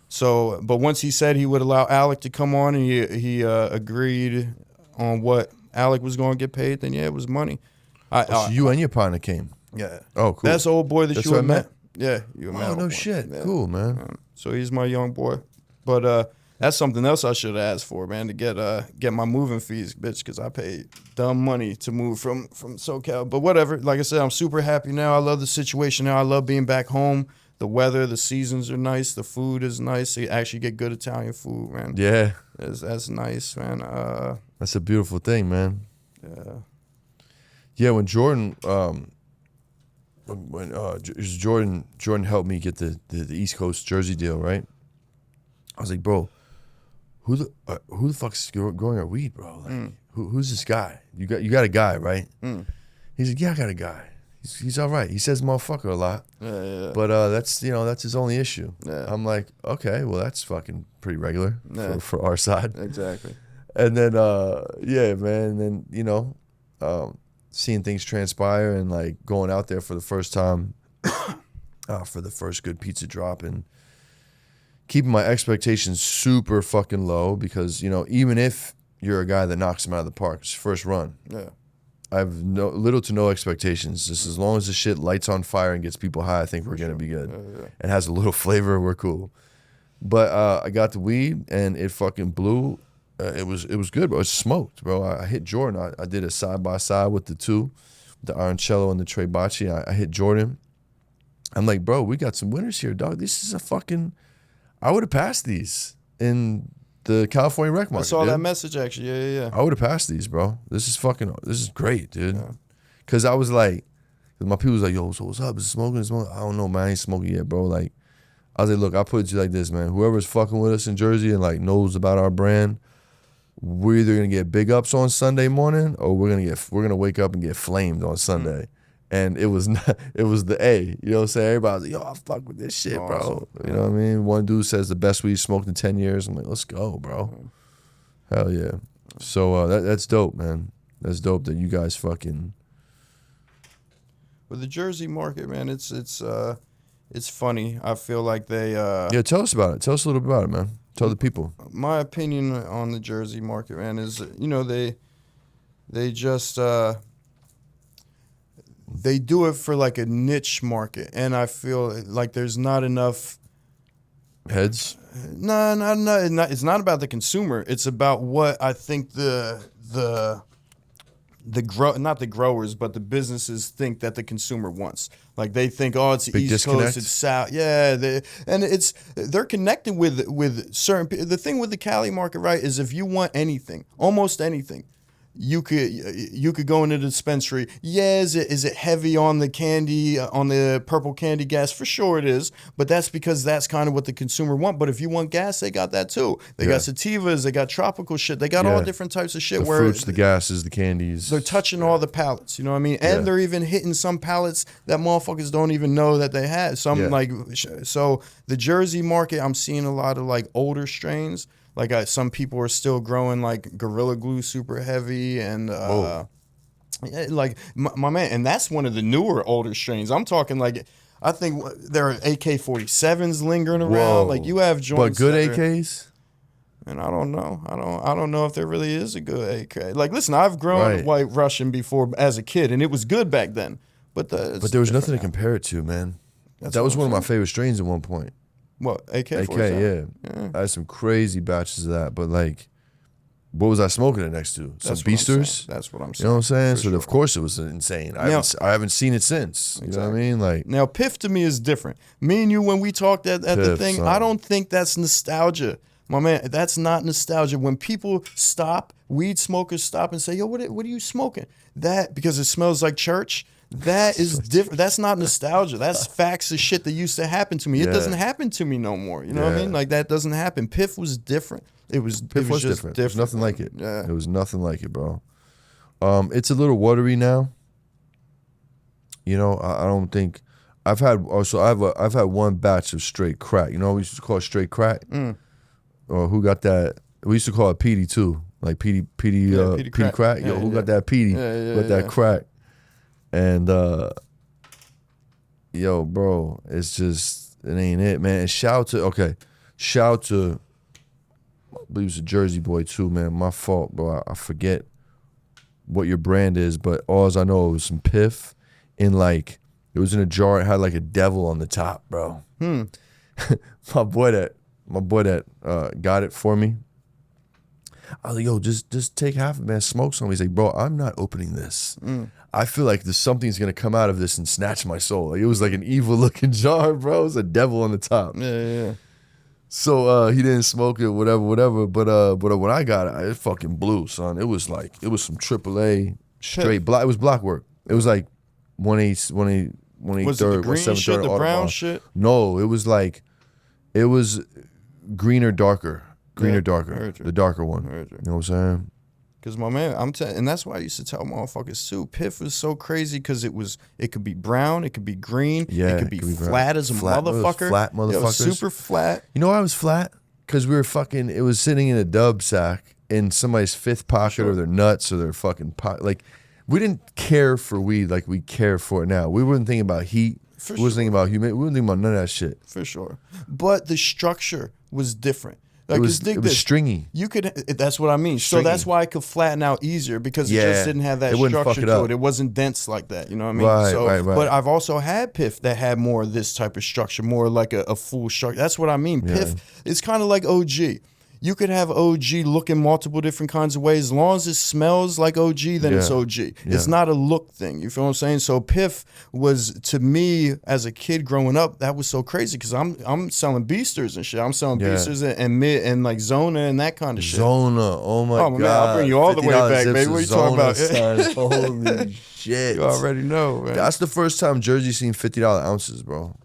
So, but once he said he would allow Alec to come on and he agreed on what Alec was going to get paid, then yeah, it was money. So you and your partner came? Yeah. Oh, cool. That's the old boy that you had met? Yeah. You met. Oh, no shit. Yeah. Cool, man. So he's my young boy. But that's something else I should have asked for, man, to get my moving fees, bitch, because I paid dumb money to move from SoCal. But whatever. Like I said, I'm super happy now. I love the situation now. I love being back home. The weather, the seasons are nice. The food is nice. You actually get good Italian food, man. Yeah. That's nice, man. That's a beautiful thing, man. Yeah. Yeah, when Jordan, Jordan helped me get the East Coast Jersey deal, right? I was like, bro, who the fuck's growing our weed, bro? Like, who's this guy? You got a guy, right? He's like, yeah, I got a guy. He's all right. He says motherfucker a lot. Yeah. But that's his only issue. Yeah. I'm like, okay, well that's fucking pretty regular for our side. Exactly. And then yeah, man, and then seeing things transpire and like going out there for the first time for the first good pizza drop and keeping my expectations super fucking low because, even if you're a guy that knocks him out of the park, it's first run. Yeah. I have little to no expectations. Just as long as the shit lights on fire and gets people high, I think we're gonna be good. Yeah. And has a little flavor, we're cool. But I got the weed and it fucking blew. It was good, bro. It smoked, bro. I hit Jordan. I did a side by side with the two. the Arancello and the Tre Bacci. I hit Jordan. I'm like, bro, we got some winners here, dog. This is a fucking. I would have passed these in the California rec market. I saw dude. that message actually. Yeah. I would have passed these, bro. This is great, dude. Cause I was like, my people was like, yo, so what's up? Is it smoking? I don't know, man. I ain't smoking yet, bro. Like, I was like, look, I put it to you like this, man. Whoever's fucking with us in Jersey and like knows about our brand, we're either gonna get big ups on Sunday morning or we're gonna wake up and get flamed on Sunday. And it was the A. You know what I'm saying? Everybody was like, yo, I fuck with this shit, bro. Awesome. You know what I mean? One dude says the best weed smoked in 10 years. I'm like, let's go, bro. Hell yeah. So that's dope, man. That's dope that you guys fucking. With the Jersey market, man, it's funny. I feel like they Yeah, tell us about it. Tell us a little bit about it, man. Tell the people. My opinion on the Jersey market, man, is they just they do it for like a niche market, and I feel like there's not enough. Heads. No, it's not about the consumer. It's about what I think not the growers, but the businesses think that the consumer wants. Like they think, oh, it's Big East disconnect. Coast, it's South. Yeah, they're connecting with certain. The thing with the Cali market, right, is if you want anything, almost anything, you could go into the dispensary. Yeah, is it heavy on the candy, on the purple candy gas? For sure it is, but that's because that's kind of what the consumer want. But if you want gas, they got that too. They got sativas, they got tropical shit, they got all different types of shit. The fruits, the gases, the candies. They're touching all the palettes, you know what I mean? And they're even hitting some palettes that motherfuckers don't even know that they had. So the Jersey market, I'm seeing a lot of like older strains. Like some people are still growing like Gorilla Glue super heavy and like my man, and that's one of the newer older strains. I'm talking like I think there are AK-47s lingering around. Whoa. Like you have joints, but good AKs. And I don't know. I don't know if there really is a good AK. Like listen, I've grown White Russian before as a kid, and it was good back then. But there was nothing to compare it to, man. That was one of my favorite strains at one point. What, AK? Yeah. I had some crazy batches of that, but like, what was I smoking it next to? Some Beasters? That's what I'm saying. You know what I'm saying? So sure. of course it was insane. I haven't seen it since. You know what I mean? Like now, Piff to me is different. Me and you, when we talked at the Piff, thing, son. I don't think that's nostalgia. My man, that's not nostalgia. When people stop, weed smokers stop and say, yo, what are you smoking? That, because it smells like church. That is different. That's not nostalgia. That's facts of shit that used to happen to me. It doesn't happen to me no more. You know what I mean? Like that doesn't happen. Piff was different. Piff was just different. It was nothing like it. Yeah. It was nothing like it, bro. It's a little watery now. You know, I don't think I've had one batch of straight crack. You know, we used to call it straight crack. Or who got that? We used to call it PD too, like PD crack. Yo, who got that PD? Who got that crack? And yo, bro, it's just it ain't it, man. And shout out to I believe it's a Jersey boy too, man. My fault, bro. I forget what your brand is, but all I know it was some Piff in like it was in a jar. It had like a devil on the top, bro. My boy that got it for me. I was like, yo, just take half of it, man. Smoke some. He's like, bro, I'm not opening this. I feel like something's gonna come out of this and snatch my soul. Like it was like an evil looking jar, bro. It was a devil on the top. Yeah. So he didn't smoke it, whatever. But when I got it, it fucking blew, son. It was some AAA straight black. It was black work. It was like 1/8 Was it the green 1/7 shit, the brown shit? No, it was greener, darker. Darker. The darker one. You know what I'm saying? Because my man, and that's why I used to tell motherfuckers too. Piff was so crazy because it could be brown, it could be green, it could be flat as a motherfucker. Flat motherfuckers. Super flat. You know why I was flat? Because it was sitting in a dub sack in somebody's fifth pocket or their nuts or their fucking pocket. Like, we didn't care for weed like we care for it now. We weren't thinking about heat. We wasn't thinking about humidity. We weren't thinking about none of that shit. For sure. But the structure was different. Like, it was stringy. You could. That's what I mean. Stringy. So that's why it could flatten out easier because it just didn't have that structure to it. It wasn't dense like that. You know what I mean? Right. But I've also had Piff that had more of this type of structure, more like a full structure. That's what I mean. Piff is kind of like OG. you could have OG look in multiple different kinds of ways. As long as it smells like OG, then it's OG. It's not a look thing. You feel what I'm saying? So Piff was, to me, as a kid growing up, that was so crazy because I'm selling beasters and shit. I'm selling beasters and mid and like Zona and that kind of shit. Zona, oh my God. Man, I'll bring you all the way back, baby. What are you talking about? Son. Holy shit. You already know, man. That's the first time Jersey seen $50 ounces, bro.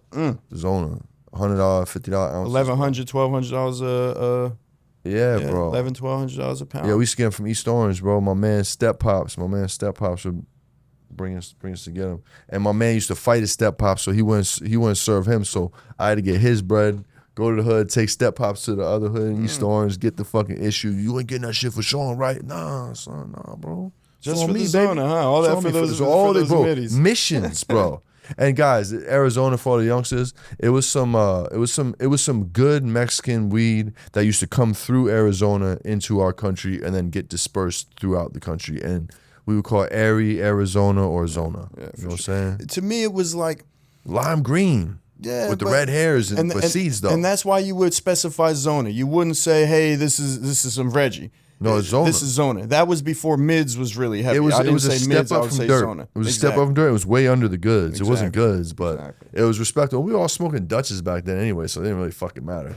Zona. $100, $50 ounces. $1,100, $1,200 yeah, bro. $1,100, $1,200 a pound. Yeah, we used to get them from East Orange, bro. My man Step Pops would bring us to get them. And my man used to fight his Step Pops, so he wouldn't serve him. So I had to get his bread, go to the hood, take Step Pops to the other hood in East Orange, get the fucking issue. You ain't getting that shit for Sean, right? Nah, son, nah, bro. Just for the Zona, huh? All that for those middies. Missions, bro. And guys, Arizona, for all the youngsters, it was some good Mexican weed that used to come through Arizona into our country and then get dispersed throughout the country, and we would call it Airy, Arizona, or Zona. Yeah, you know what I'm saying? To me, it was like lime green. Yeah, with the red hairs and seeds though. And that's why you would specify Zona. You wouldn't say, "Hey, this is some Reggie." No, it's Zona. This is Zona. That was before mids was really heavy. It was a say step mids, up from dirt. Zona. It was a step up from dirt. It was way under the goods. Exactly. It wasn't goods, but it was respectable. We were all smoking Dutchies back then anyway, so it didn't really fucking matter.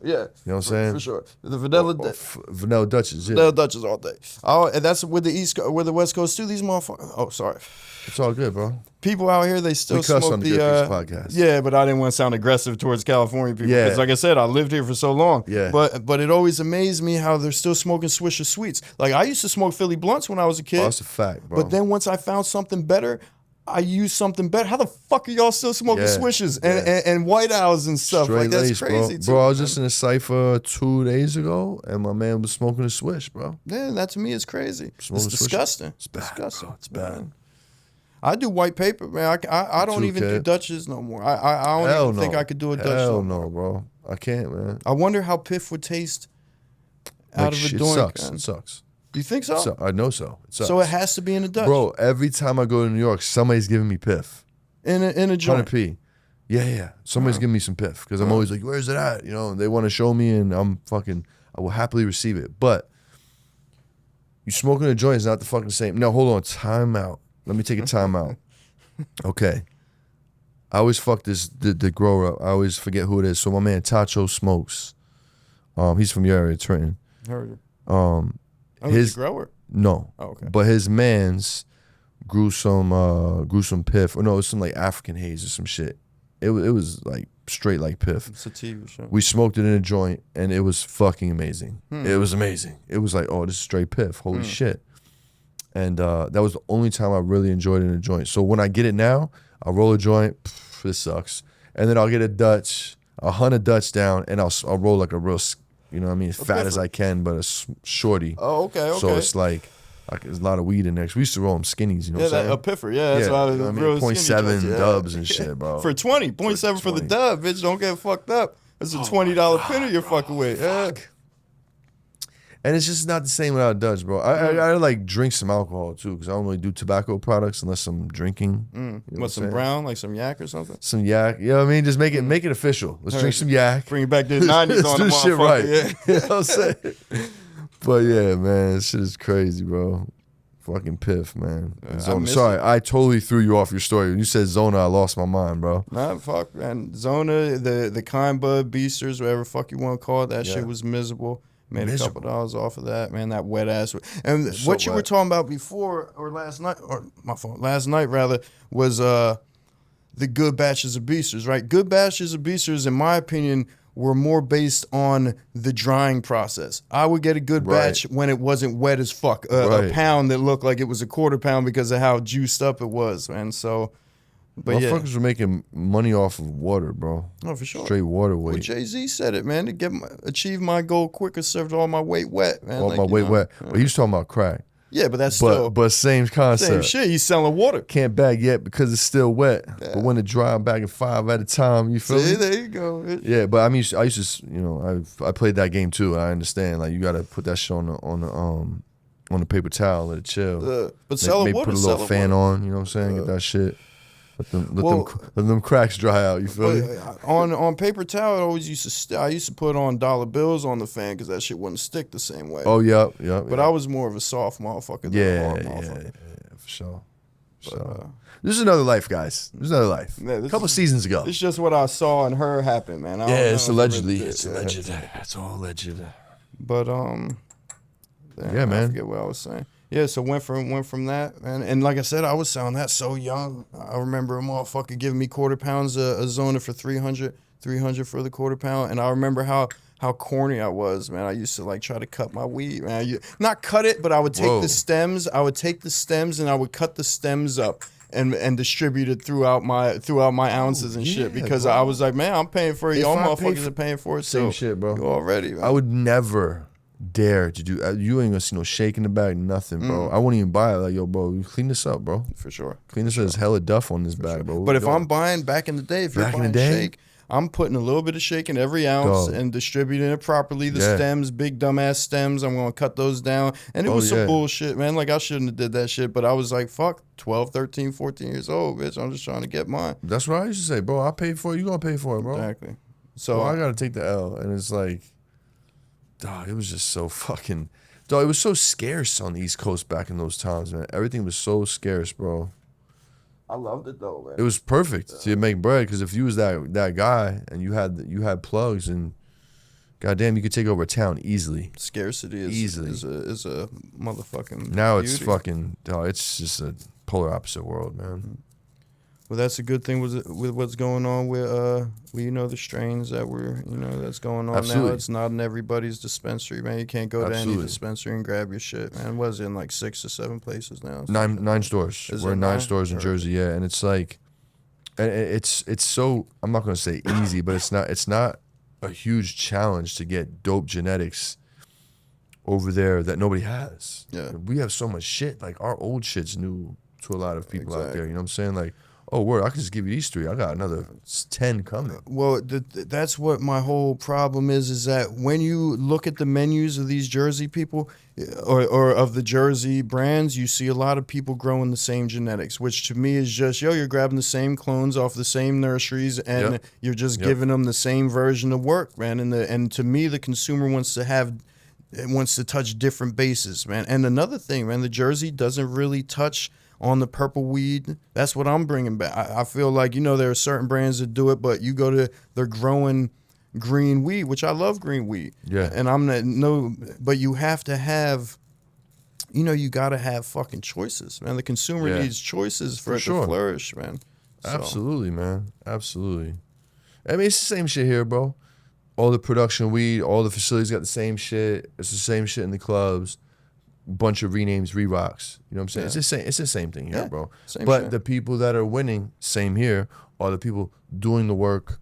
Yeah, you know what I'm saying? For sure. The vanilla Dutchies, yeah. Vanilla Dutchies all day. Oh, and that's with the West Coast too. These motherfuckers. Oh, sorry. It's all good, bro. People out here, they still smoke on the Good Piece podcast. Yeah, but I didn't want to sound aggressive towards California people. Because like I said, I lived here for so long. Yeah. But it always amazed me how they're still smoking Swisher Sweets. Like, I used to smoke Philly Blunts when I was a kid. Oh, that's a fact, bro. But then once I found something better, I used something better. How the fuck are y'all still smoking Swishers and White Owls and stuff? Straight like, that's lace, crazy, bro. I was just in a cypher 2 days ago, and my man was smoking a Swish, bro. Yeah, that to me is crazy. It's disgusting. It's bad, disgusting. Bro. It's bad. Man. I do white paper, man. I don't even do Dutches no more. I don't even think I could do a Dutch. Hell no, bro. I can't, man. I wonder how Piff would taste out of a joint. It sucks. Do you think so? I know so. It sucks. So it has to be in a Dutch. Bro, every time I go to New York, somebody's giving me Piff. In a joint. 100p. Yeah. Somebody's giving me some Piff because I'm always like, where's it at? You know, and they want to show me, and I will happily receive it. But you smoking a joint is not the fucking same. No, hold on. Time out. Let me take a time out. Okay. I always fuck the grower up. I always forget who it is. So my man Tacho smokes. He's from your area, Trenton. Heard it. His grower? No. Oh, okay. But his man's grew some Piff. Or no, it was some like African haze or some shit. It was like straight like Piff. Sativa show. We smoked it in a joint and it was fucking amazing. It was amazing. It was like, oh, this is straight Piff. Holy shit. And that was the only time I really enjoyed it in a joint. So when I get it now, I'll roll a joint. This sucks. And then I'll get a Dutch. I'll hunt a Dutch down, and I'll roll like a real, you know what I mean, as fat as I can, but a shorty. Oh, okay. So it's like there's a lot of weed in there. We used to roll them skinnies, you know what I'm saying? A Piffer, That's why I mean, 0.7 dubs and shit, bro. For 20, 0.7 for the dub, bitch. Don't get fucked up. It's a $20 pinner you're fucking with. Yeah. And it's just not the same without Dutch, bro. I like drink some alcohol too, because I don't really do tobacco products unless I'm drinking. You know some brown, like some yak or something? Some yak. You know what I mean? Just make it official. Let's drink some yak. Bring it back to the 90s on the do shit right. Yeah. You know what I'm saying? But yeah, man, this shit is crazy, bro. Fucking Piff, man. Sorry, I totally threw you off your story. When you said Zona, I lost my mind, bro. Nah, fuck, man. Zona, the kind bud, beasters, whatever fuck you want to call it, that shit was miserable. Made a couple dollars off of that, man. That wet ass. And what you were talking about before, or last night, or my phone, last night rather, was the good batches of beasters, right? Good batches of beasters, in my opinion, were more based on the drying process. I would get a good batch when it wasn't wet as fuck. A pound that looked like it was a quarter pound because of how juiced up it was, man. So, but motherfuckers were making money off of water, bro. Oh, for sure. Straight water weight. Well, Jay-Z said it, man. To achieve my goal quicker, served all my weight wet, man. All my weight wet. But he was talking about crack. Yeah, but that's still... But same concept. Same shit. He's selling water. Can't bag yet because it's still wet. Yeah. But when it dry, I'm bagging 5 at a time. You feel me? There you go. Yeah, but I used to, you know, I played that game too. I understand. Like, you got to put that shit on the paper towel, let it chill. But selling water. Put a little fan on, you know what I'm saying? Get that shit. Let them cracks dry out. You feel me? On paper towel, I always used to. I used to put on dollar bills on the fan because that shit wouldn't stick the same way. Oh yeah. But I was more of a soft motherfucker than a hard motherfucker. Yeah, for sure. This is another life, guys. This is another life. Yeah, a couple seasons ago. It's just what I saw and her happen, man. I don't know it's if allegedly. it It's alleged. It's all alleged. But man. I forget what I was saying. Yeah, so went from that, and like I said, I was selling that so young. I remember a motherfucker giving me quarter pounds a zona for 300 for the quarter pound, and I remember how corny I was, man. I used to like try to cut my weed, man. Not cut it, but I would take the stems. I would take the stems and I would cut the stems up and distribute it throughout my ounces and shit because I was like, man, I'm paying for it. Y'all motherfuckers are paying for it. Same so shit, bro. Already, man. I would never dare to do. You ain't gonna see no shake in the bag, nothing, bro. I wouldn't even buy it. Like, yo, bro, clean this up, bro. For sure. Clean this up. There's hella duff on this bag, bro. But if I'm buying back in the day, if you're buying shake, I'm putting a little bit of shake in every ounce and distributing it properly. The stems, big dumbass stems, I'm going to cut those down. And it was some bullshit, man. Like, I shouldn't have did that shit. But I was like, fuck, 12, 13, 14 years old, bitch. I'm just trying to get mine. That's what I used to say, bro. I paid for it. You going to pay for it, bro. Exactly. So I got to take the L. And it's like, dog, it was just so fucking... Dog, it was so scarce on the East Coast back in those times, man. Everything was so scarce, bro. I loved it though, man. It was perfect to make bread because if you was that guy and you had plugs and goddamn, you could take over a town easily. Scarcity is a motherfucking. Now beauty. It's fucking. It's just a polar opposite world, man. Well, that's a good thing with what's going on with the strains that that's going on now. It's not in everybody's dispensary, man. You can't go to any dispensary and grab your shit, man. Was in like 6 or 7 places now. Nine stores. We're in 9 stores in Jersey, yeah, and it's like, and it's so. I'm not gonna say easy, but it's not a huge challenge to get dope genetics over there that nobody has. Yeah, we have so much shit. Like our old shit's new to a lot of people out there. You know what I'm saying? Like, oh, word, I can just give you these 3. I got another 10 coming. Well, that's what my whole problem is that when you look at the menus of these Jersey people or of the Jersey brands, you see a lot of people growing the same genetics, which to me is just, you're grabbing the same clones off the same nurseries and you're just giving them the same version of work, man. And to me, the consumer wants to touch different bases, man. And another thing, man, the Jersey doesn't really touch on the purple weed. That's what I'm bringing back. I feel like, there are certain brands that do it, but you go to, they're growing green weed, which I love green weed. Yeah. And but you have to have, you got to have fucking choices, man. The consumer needs choices for it to flourish, man. So. Absolutely, man. Absolutely. I mean, it's the same shit here, bro. All the production weed, all the facilities got the same shit. It's the same shit in the clubs. Bunch of renames, re-rocks. You know what I'm saying? Yeah. It's the same thing here, bro. But shit. The people that are winning, same here, are the people doing the work,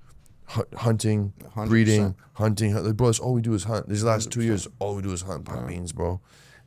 hunting, 100%. Breeding, hunting. Bro, that's all we do is hunt. These last 2 years, all we do is hunt pot beans, bro.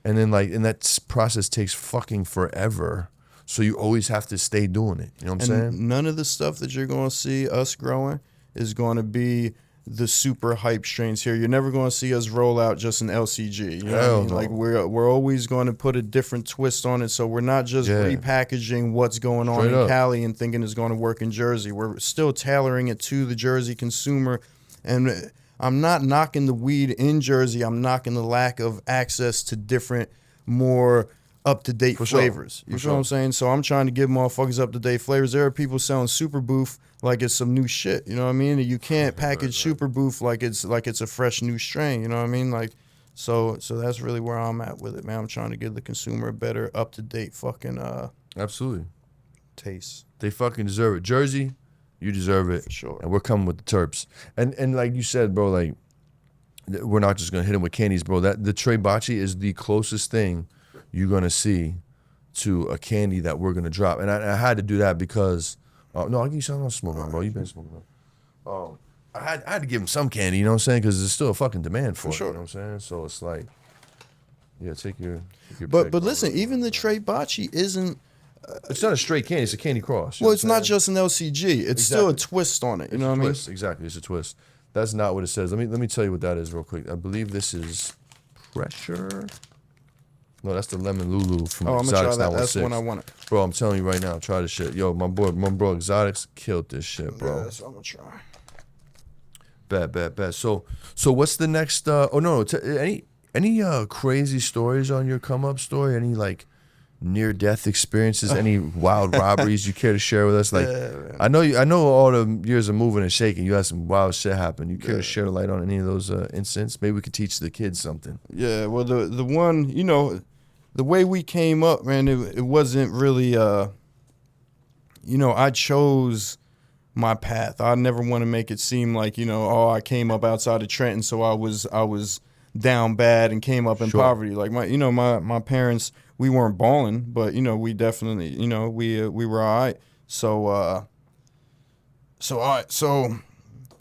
And then and that process takes fucking forever. So you always have to stay doing it. You know what I'm saying? None of the stuff that you're going to see us growing is going to be the super hype strains here. You're never going to see us roll out just an LCG. You know what I mean? No. Like we're always going to put a different twist on it. So we're not just repackaging what's going on in Cali and thinking it's going to work in Jersey. We're still tailoring it to the Jersey consumer. And I'm not knocking the weed in Jersey. I'm knocking the lack of access to different, more up-to-date flavors. You know what I'm saying? So I'm trying to give motherfuckers up-to-date flavors. There are people selling Super Boof like it's some new shit. You know what I mean? And you can't package Super Boof like it's a fresh new strain. You know what I mean? Like, so that's really where I'm at with it, man. I'm trying to give the consumer a better, up-to-date fucking absolutely taste. They fucking deserve it. Jersey, you deserve it. For sure. And we're coming with the terps. And like you said, bro, like we're not just gonna hit them with candies, bro. That the Tre Bocce is the closest thing you're gonna see to a candy that we're gonna drop. And I had to do that because no, I'll give you something else smoking, bro. You've been smoking. I had to give him some candy, you know what I'm saying? Because there's still a fucking demand for it, you know what I'm saying? So it's like, yeah, take your But listen, even the Tre Bocce isn't. It's not a straight candy. It's a candy cross. Well, it's not just an LCG. It's still a twist on it. You know what I mean? Exactly, it's a twist. That's not what it says. Let me tell you what that is real quick. I believe this is pressure. No, that's the lemon Lulu from Oh, I'm gonna try Exotics that. That's the 916. one I wanted. Bro, I'm telling you right now, try this shit. Yo, my bro Exotics killed this shit, bro. Yeah, that's what I'm gonna try. Bet. So what's the next? Oh no, any crazy stories on your come up story? Any like near death experiences? Any wild robberies you care to share with us? Like, I know all the years of moving and shaking, you had some wild shit happen. You care to share light on any of those incidents? Maybe we could teach the kids something. Yeah, well, the one, you know, the way we came up, man, it wasn't really, you know, I chose my path. I never want to make it seem like, you know, oh, I came up outside of Trenton, so I was down bad and came up in poverty. Like my parents, we weren't balling, but you know, we definitely, you know, we were all right. So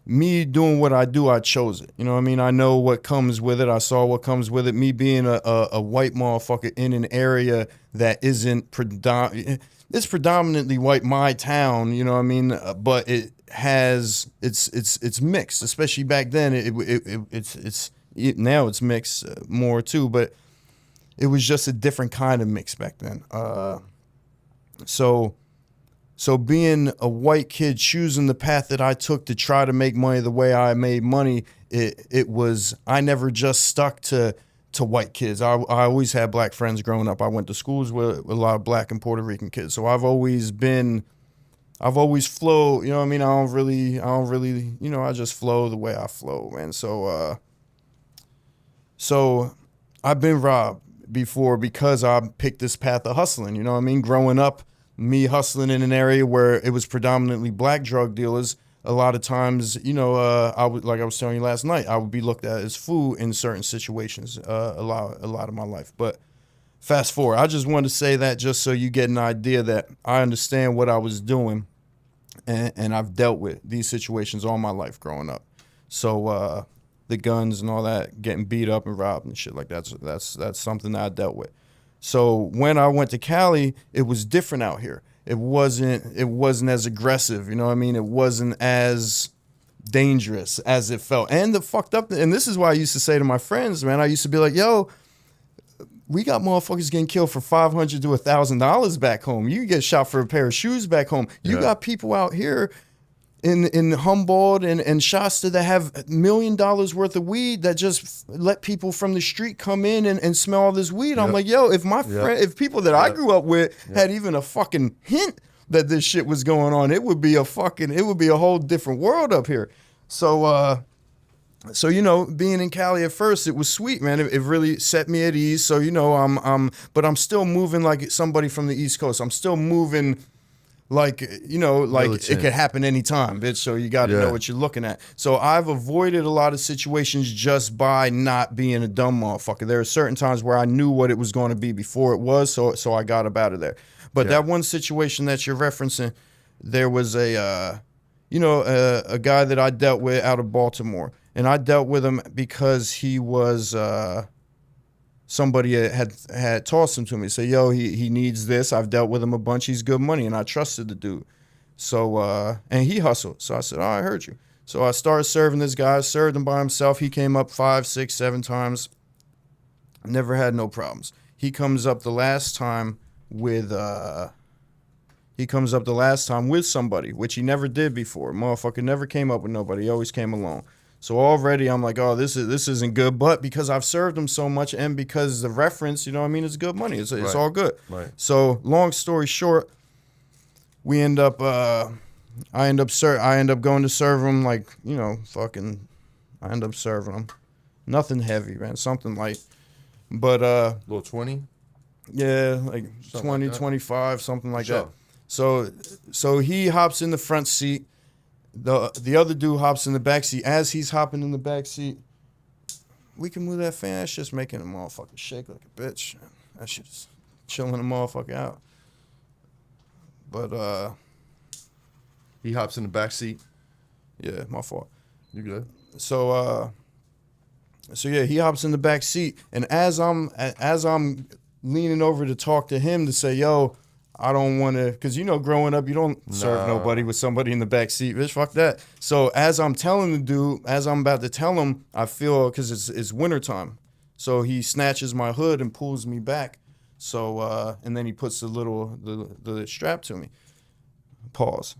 me doing what I do, I chose it. You know what I mean? I know what comes with it. I saw what comes with it. Me being a white motherfucker in an area that isn't it's predominantly white, my town, you know what I mean? But it has, it's mixed, especially back then. Now it's mixed more too, but it was just a different kind of mix back then. So being a white kid choosing the path that I took to try to make money the way I made money, it was, I never just stuck to white kids. I always had black friends growing up. I went to schools with a lot of black and Puerto Rican kids. So I've always flowed, you know what I mean? I don't really, you know, I just flow the way I flow, man. So I've been robbed before because I picked this path of hustling, you know what I mean? Growing up, me hustling in an area where it was predominantly black drug dealers, a lot of times, you know, like I was telling you last night, I would be looked at as food in certain situations a lot of my life. But fast forward, I just wanted to say that just so you get an idea that I understand what I was doing, and I've dealt with these situations all my life growing up. So the guns and all that, getting beat up and robbed and shit like that's something that I dealt with. So when I went to Cali, it was different out here. It wasn't as aggressive, you know what I mean? It wasn't as dangerous as it felt. And the fucked up, and this is why I used to say to my friends, man, I used to be like, yo, we got motherfuckers getting killed for $500 to $1,000 back home. You get shot for a pair of shoes back home. You got people out here in Humboldt and Shasta that have $1 million worth of weed that just let people from the street come in and smell all this weed. I'm like, yo, if my friend, if people that I grew up with had even a fucking hint that this shit was going on, it would be a whole different world up here. So you know, being in Cali at first, it was sweet, man. It really set me at ease. So, you know, but I'm still moving like somebody from the East Coast. I'm still moving like, you know, like militant. It could happen anytime, bitch. So you got to know what you're looking at. So I've avoided a lot of situations just by not being a dumb motherfucker. There are certain times where I knew what it was going to be before it was, so I got up out of there. But that one situation that you're referencing, there was a guy that I dealt with out of Baltimore. And I dealt with him because he was somebody had tossed him to me. Say, yo, he needs this. I've dealt with him a bunch. He's good money, and I trusted the dude. So and he hustled. So I said, oh, I heard you. So I started serving this guy. Served him by himself. He came up 5, 6, 7 times. Never had no problems. He comes up the last time with somebody, which he never did before. Motherfucker never came up with nobody. He always came alone. So already I'm like, oh, this isn't good. But because I've served him so much and because the reference, you know what I mean, it's good money. It's all good. Right. So long story short, we end up, I end up going to serve him, like, you know, I end up serving him. Nothing heavy, man. Something light. But little 20? Yeah, like something 20, like 25, something like that. So he hops in the front seat. The other dude hops in the back seat. As he's hopping in the back seat, we can move that fan. That's just making a motherfucker shake like a bitch. That shit's chilling the motherfucker out. But he hops in the back seat. Yeah, my fault. You good? So yeah, he hops in the back seat, and as I'm leaning over to talk to him to say, yo, I don't want to, because, you know, growing up, you don't serve nobody with somebody in the back seat. Bitch, fuck that. So as I'm telling the dude, as I'm about to tell him, I feel, because it's wintertime. So he snatches my hood and pulls me back. So and then he puts the strap to me. Pause.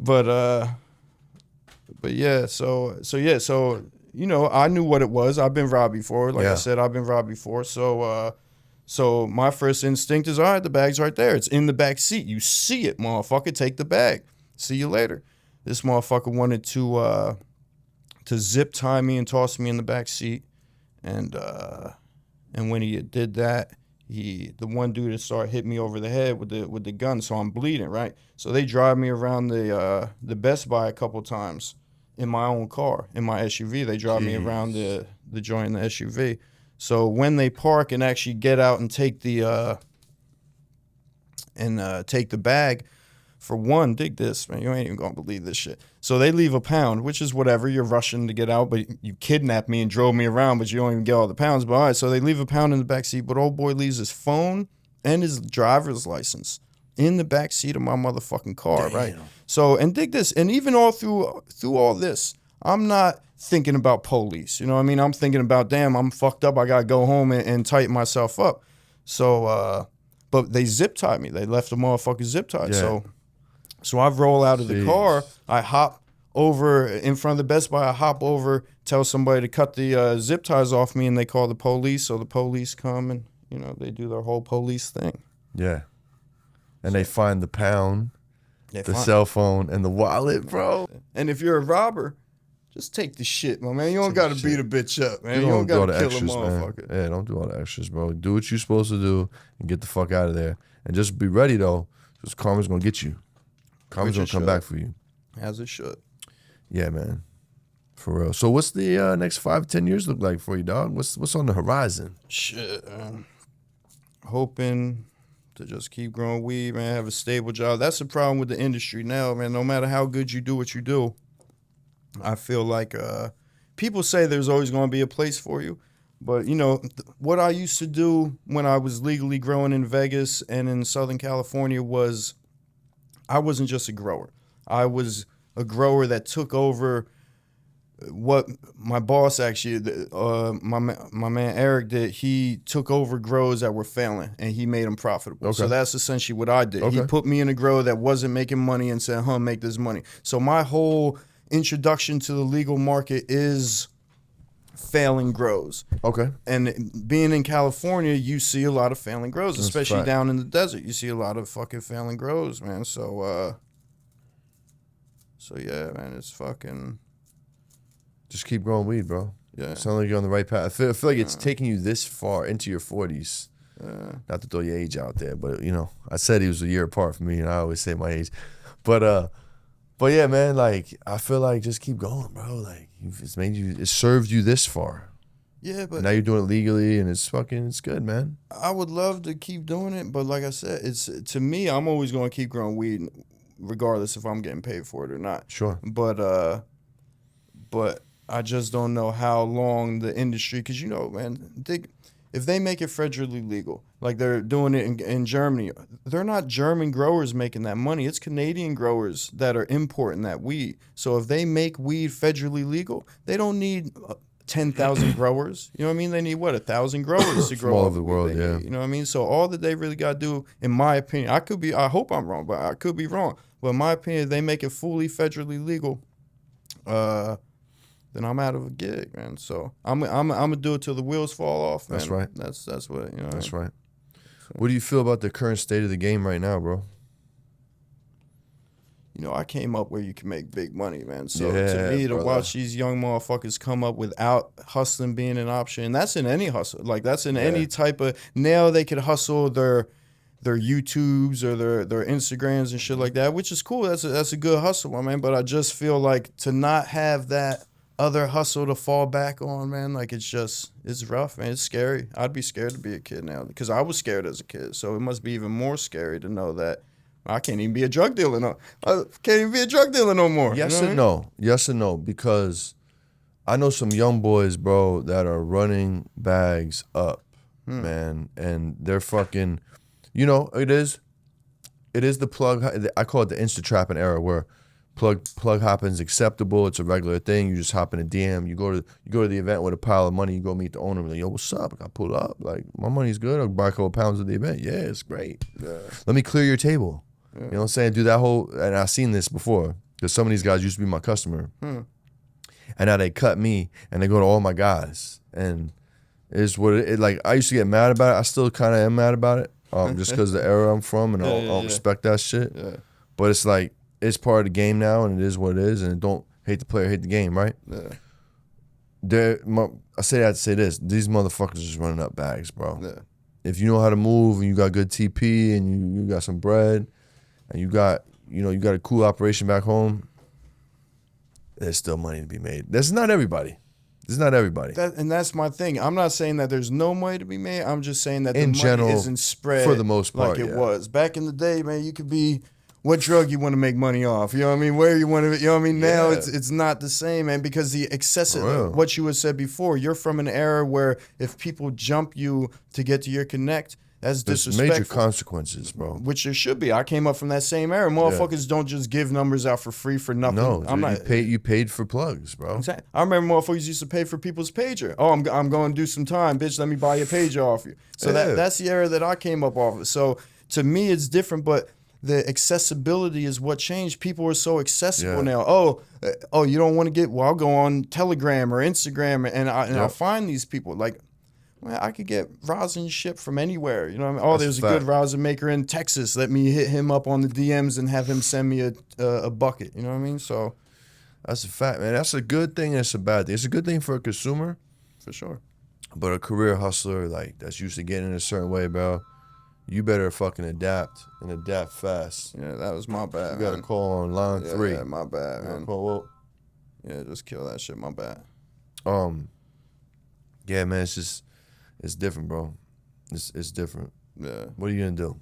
But yeah, so you know, I knew what it was. I've been robbed before. Like I said, I've been robbed before. So my first instinct is, all right, the bag's right there. It's in the back seat. You see it, motherfucker. Take the bag. See you later. This motherfucker wanted to zip tie me and toss me in the back seat, and when he did that, the one dude that started hitting me over the head with the gun, so I'm bleeding, right? So they drive me around the Best Buy a couple times in my own car, in my SUV. They drive me around the joint in the SUV. So when they park and actually get out and take the bag, for one, dig this, man, you ain't even gonna believe this shit. So they leave a pound, which is whatever, you're rushing to get out, but you kidnapped me and drove me around, but you don't even get all the pounds. But all right, so they leave a pound in the back seat, but old boy leaves his phone and his driver's license in the back seat of my motherfucking car. Damn. Right? So, and dig this, and even all through all this, I'm not thinking about police, you know what I mean? I'm thinking about, damn, I'm fucked up, I gotta go home and tighten myself up. So, but they zip tied me. They left the motherfucking zip tied. Yeah. So I roll out of the car. I hop over in front of the Best Buy. I hop over, tell somebody to cut the zip ties off me, and they call the police. So the police come and, you know, they do their whole police thing. Yeah. And they find the pound, cell phone, and the wallet, bro. And if you're a robber, just take the shit, my man. You don't got to beat a bitch up, man. You don't got to kill a motherfucker. Man. Yeah, don't do all the extras, bro. Do what you're supposed to do and get the fuck out of there. And just be ready, though, because karma's going to get you. Karma's going to come back for you. As it should. Yeah, man. For real. So what's the next 5-10 years look like for you, dog? What's on the horizon? Shit, hoping to just keep growing weed, man, have a stable job. That's the problem with the industry now, man. No matter how good you do what you do, I feel like people say there's always going to be a place for you. But, you know, what I used to do when I was legally growing in Vegas and in Southern California was I wasn't just a grower. I was a grower that took over what my boss actually, my man Eric did. He took over grows that were failing and he made them profitable. Okay. So that's essentially what I did. Okay. He put me in a grow that wasn't making money and said, make this money. So my whole introduction to the legal market is failing grows. Okay. And being in California, you see a lot of failing grows, especially down in the desert. You see a lot of fucking failing grows, man. So yeah, man, it's fucking... Just keep growing weed, bro. Yeah. Sound like you're on the right path. I feel like it's taking you this far into your 40s. Not to throw your age out there, but, you know, I said he was a year apart from me, and I always say my age. But yeah, man, like, I feel like just keep going, bro. Like, it served you this far. Yeah, but now you're doing it legally, and it's good, man. I would love to keep doing it, but like I said, to me, I'm always going to keep growing weed, regardless if I'm getting paid for it or not. Sure. But I just don't know how long the industry, because, you know, man, if they make it federally legal, like they're doing it in Germany, they're not German growers making that money. It's Canadian growers that are importing that weed. So if they make weed federally legal, they don't need 10,000 growers. You know what I mean? They need, 1,000 growers to grow all over the world, yeah. You know what I mean? So all that they really got to do, in my opinion, I hope I'm wrong, but I could be wrong. But in my opinion, if they make it fully federally legal, then I'm out of a gig, man. So I'm gonna do it till the wheels fall off, man. That's right. That's what, you know. That's right. So, what do you feel about the current state of the game right now, bro? You know, I came up where you can make big money, man. So to me, to watch these young motherfuckers come up without hustling being an option, and that's in any hustle. Like, that's in any type of, now they could hustle their YouTubes or their Instagrams and shit like that, which is cool. That's a good hustle, my man. But I just feel like to not have that other hustle to fall back on, man, like it's rough, man. It's scary. I'd be scared to be a kid now because I was scared as a kid. So it must be even more scary to know that I can't even be a drug dealer no. I can't even be a drug dealer no more. Yes and no. Yes and no. Because I know some young boys, bro, that are running bags up, man, and they're fucking, you know, it is the plug. I call it the Insta-trapping era where plug hopping's acceptable. It's a regular thing. You just hop in a DM. You go to the event with a pile of money. You go meet the owner. Like, yo, what's up? I got pulled up. Like, my money's good. I'll buy a couple pounds at the event. Yeah, it's great. Yeah. Let me clear your table. Yeah. You know what I'm saying? Do that whole. And I've seen this before because some of these guys used to be my customer, and now they cut me and they go to all my guys. And it's what it like. I used to get mad about it. I still kind of am mad about it, just because the era I'm from, and I don't respect that shit. Yeah. But it's like. It's part of the game now, and it is what it is. And don't hate the player, hate the game, right? Yeah. I say that to say this: these motherfuckers are just running up bags, bro. Yeah. If you know how to move, and you got good TP, and you got some bread, and you got a cool operation back home, there's still money to be made. That's not everybody. It's not everybody. And that's my thing. I'm not saying that there's no money to be made. I'm just saying that in the general, money isn't spread for the most part, like it was back in the day, man. You could be. What drug you want to make money off? You know what I mean? Where you want to? You know what I mean? Now it's not the same, man. Because the excessive, what you had said before, you're from an era where if people jump you to get to your connect, that's disrespectful. There's major consequences, bro. Which there should be. I came up from that same era. Motherfuckers don't just give numbers out for free for nothing. No, you paid for plugs, bro. Exactly. I remember motherfuckers used to pay for people's pager. Oh, I'm going to do some time, bitch. Let me buy your pager off you. So that's the era that I came up off of. So to me, it's different, but. The accessibility is what changed. People are so accessible now. Oh, you don't want to get? Well, I'll go on Telegram or Instagram, and I'll find these people. Like, man, I could get rosin shipped from anywhere. You know what I mean? Oh, there's a good rosin maker in Texas. Let me hit him up on the DMs and have him send me a bucket. You know what I mean? So that's a fact, man. That's a good thing. And it's a bad thing. It's a good thing for a consumer, for sure. But a career hustler like that's used to getting in a certain way, bro. You better fucking adapt and adapt fast. Yeah, that was my bad. You got to call on line 3. Yeah, my bad, man. Yeah, just kill that shit. My bad. Yeah, man. It's different, bro. It's different. Yeah. What are you gonna do?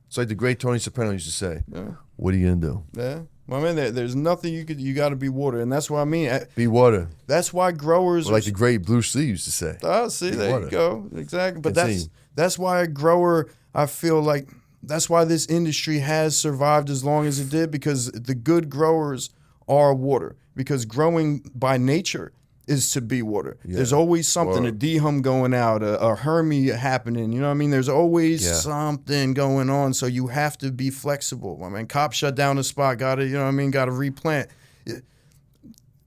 It's like the great Tony Soprano used to say. Yeah. What are you gonna do? Yeah. Well, I mean, there's nothing you got to be water, and that's what I mean. Be water. That's why growers. Or like the great Bruce Lee used to say. Oh, see, there you go. Exactly. But that's why a grower. I feel like that's why this industry has survived as long as it did, because the good growers are water. Because growing by nature is to be water. Yeah. There's always something, a dehum going out, a hermy happening. You know what I mean? There's always something going on. So you have to be flexible. I mean, cops shut down the spot, got to replant.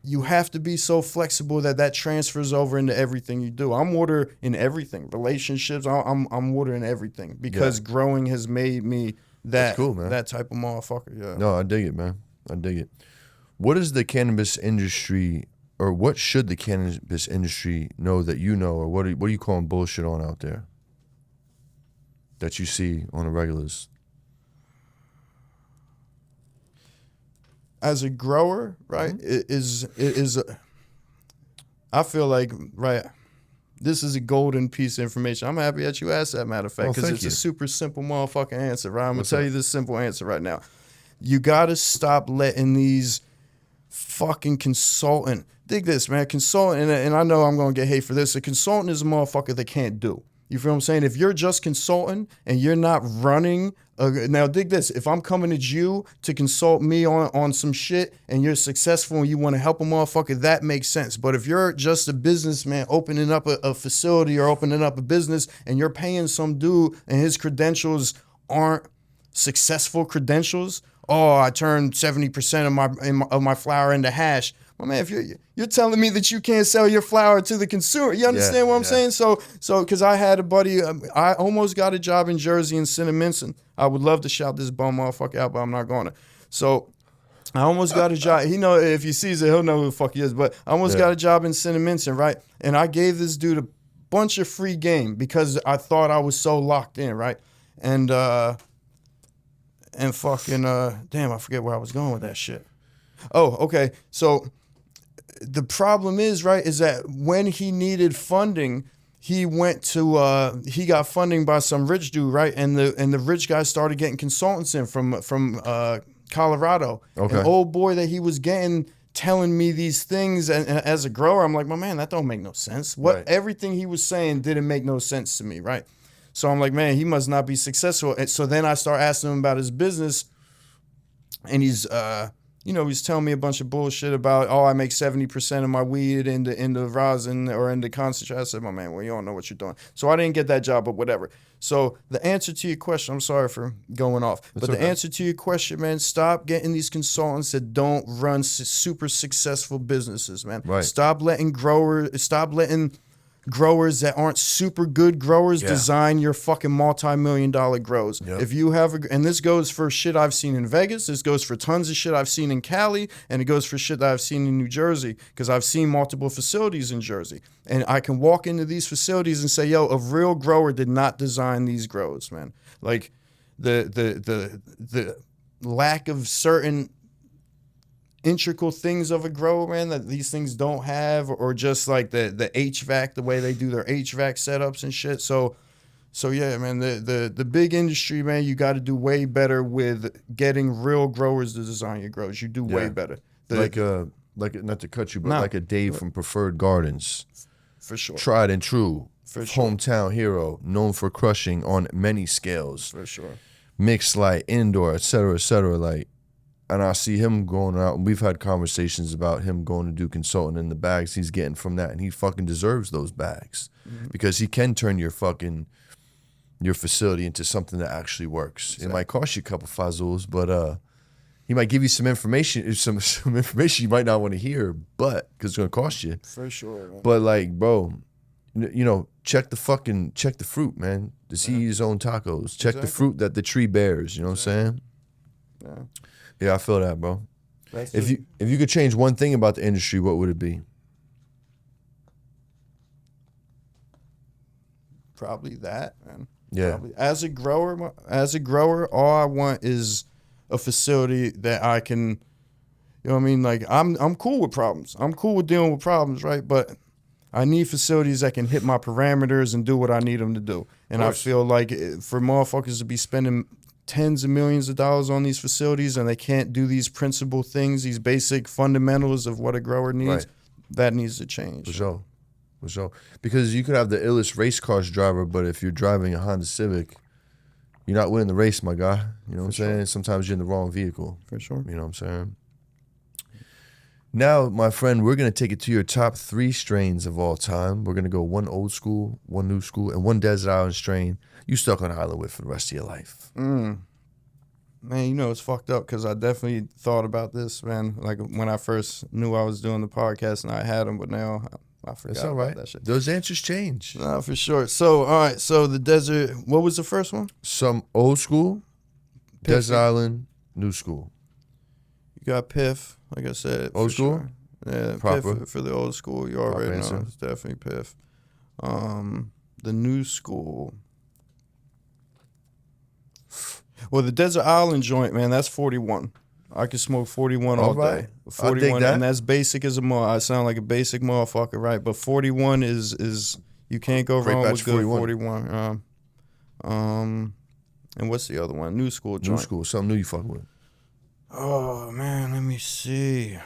You have to be so flexible that transfers over into everything you do. I'm water in everything. Relationships, I'm water in everything, because growing has made me that cool, man. That type of motherfucker. Yeah. No, I dig it, man. I dig it. What is the cannabis industry, or what should the cannabis industry know that you know, or what are you calling bullshit on out there that you see on the regulars? As a grower, right, I feel like, right, this is a golden piece of information. I'm happy that you asked that, matter of fact, because it's a super simple motherfucking answer, right? I'm going to tell you this simple answer right now. You got to stop letting these fucking consultant, dig this, man, consultant, and I know I'm going to get hate for this, a consultant is a motherfucker that can't do. You feel what I'm saying? If you're just consulting and you're not running, now dig this. If I'm coming at you to consult me on some shit and you're successful and you want to help a motherfucker, that makes sense. But if you're just a businessman opening up a facility or opening up a business and you're paying some dude and his credentials aren't successful credentials, oh, I turned 70% of my flour into hash. Well, man, if you're telling me that you can't sell your flour to the consumer, you understand what I'm saying? So because I had a buddy, I almost got a job in Jersey in Cinnaminson. I would love to shout this bum motherfucker out, but I'm not going to. So I almost got a job. He know, if he sees it, he'll know who the fuck he is. But I almost got a job in Cinnaminson, right? And I gave this dude a bunch of free game because I thought I was so locked in, right? And fucking damn, I forget where I was going with that shit. Oh, okay. So the problem is, right, is that when he needed funding, he went to he got funding by some rich dude, right? And the rich guy started getting consultants in from Colorado. Okay. An old boy that he was getting telling me these things, and as a grower, I'm like, my man, that don't make no sense. Everything he was saying didn't make no sense to me, right? So I'm like, man, he must not be successful. And so then I start asking him about his business, and he's you know, he's telling me a bunch of bullshit about, oh, I make 70% of my weed in the rosin or in the concentrate. I said, my man, well, you don't know what you're doing. So I didn't get that job, but whatever. So the answer to your question, I'm sorry for going off, but the answer to your question, man, stop getting these consultants that don't run super successful businesses, man. Right. Stop letting growers that aren't super good growers design your fucking multi-million-dollar grows. Yep. If you have and this goes for shit I've seen in Vegas, this goes for tons of shit I've seen in Cali, and it goes for shit that I've seen in New Jersey, because I've seen multiple facilities in Jersey. And I can walk into these facilities and say, yo, a real grower did not design these grows, man. Like the lack of certain integral things of a grower, man, that these things don't have, or just like the HVAC, the way they do their HVAC setups and shit. So yeah, man, the big industry, man, you got to do way better with getting real growers to design your grows. You do way better. Like not to cut you, but like a Dave from Preferred Gardens. For sure. Tried and true. For sure. Hometown hero, known for crushing on many scales. For sure. Mixed light, indoor, et cetera, like. And I see him going out, and we've had conversations about him going to do consulting in the bags he's getting from that, and he fucking deserves those bags because he can turn your facility into something that actually works. Exactly. It might cost you a couple fazos, but he might give you some information, some information you might not want to hear, but because it's gonna cost you. For sure. Man. But like, bro, you know, check the fruit, man. Does he eat his own tacos? Check the fruit that the tree bears. You know what I'm saying? Yeah. Yeah, I feel that, bro. If you could change one thing about the industry, what would it be? Probably that, man. Yeah. Probably. As a grower, all I want is a facility that I can, you know what I mean? Like I'm cool with problems. I'm cool with dealing with problems, right? But I need facilities that can hit my parameters and do what I need them to do. And I feel like for motherfuckers to be spending tens of millions of dollars on these facilities and they can't do these principal things, these basic fundamentals of what a grower needs, that needs to change. For sure. Because you could have the illest race cars driver, but if you're driving a Honda Civic, you're not winning the race, my guy. You know what I'm saying? Sometimes you're in the wrong vehicle. For sure. You know what I'm saying? Now, my friend, we're going to take it to your top 3 strains of all time. We're going to go one old school, one new school, and one desert island strain you stuck on an island with for the rest of your life. Man, you know, it's fucked up because I definitely thought about this, man. Like when I first knew I was doing the podcast and I had them, but now I forgot That's all right. about that shit. Those answers change. Nah, for sure. So, all right. So the desert, what was the first one? Some old school, Piff. desert island, new school. You got Piff, like I said. Old school? Sure. Yeah, Proper. Piff for the old school. You already know. Answer. It's definitely Piff. The new school. Well, the Desert Island joint, man, that's 41. I can smoke 41 all day. 41, and that's basic as a I sound like a basic motherfucker, right? But 41 is you can't go Great wrong batch with good 41. 41. And what's the other one? New school joint. New school, something new you fucking with. Oh man, let me see.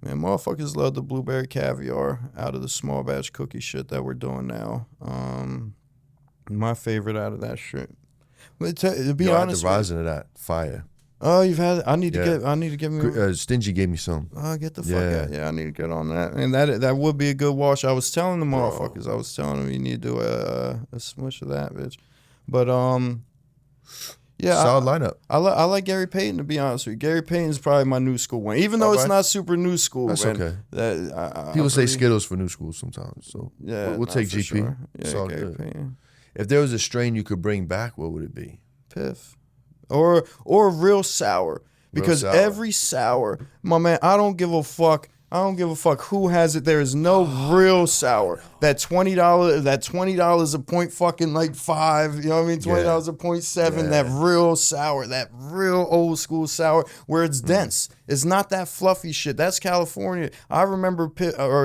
Man, motherfuckers love the blueberry caviar out of the small batch cookie shit that we're doing now. My favorite out of that shit. But to be honest, the rising of that fire. Oh, you've had it. I need to get me. Stingy gave me some. Oh, get the fuck out. Yeah, I need to get on that. And that would be a good wash. I was telling the motherfuckers. I was telling them you need to do a smush of that, bitch. But yeah, solid lineup. I like Gary Payton, to be honest with you. Gary Payton's probably my new school one, even though it's not super new school. That's man. okay. People say Skittles for new school sometimes, so yeah, we'll take GP. Sure. Yeah, it's all Gary good. Payton. If there was a strain you could bring back, what would it be? Piff, or a real sour, because every sour, my man, I don't give a fuck who has it. There is no real sour. That $20 a point fucking like 5, you know what I mean? $20 a point 7, that real sour, that real old school sour where it's dense. It's not that fluffy shit. That's California. I remember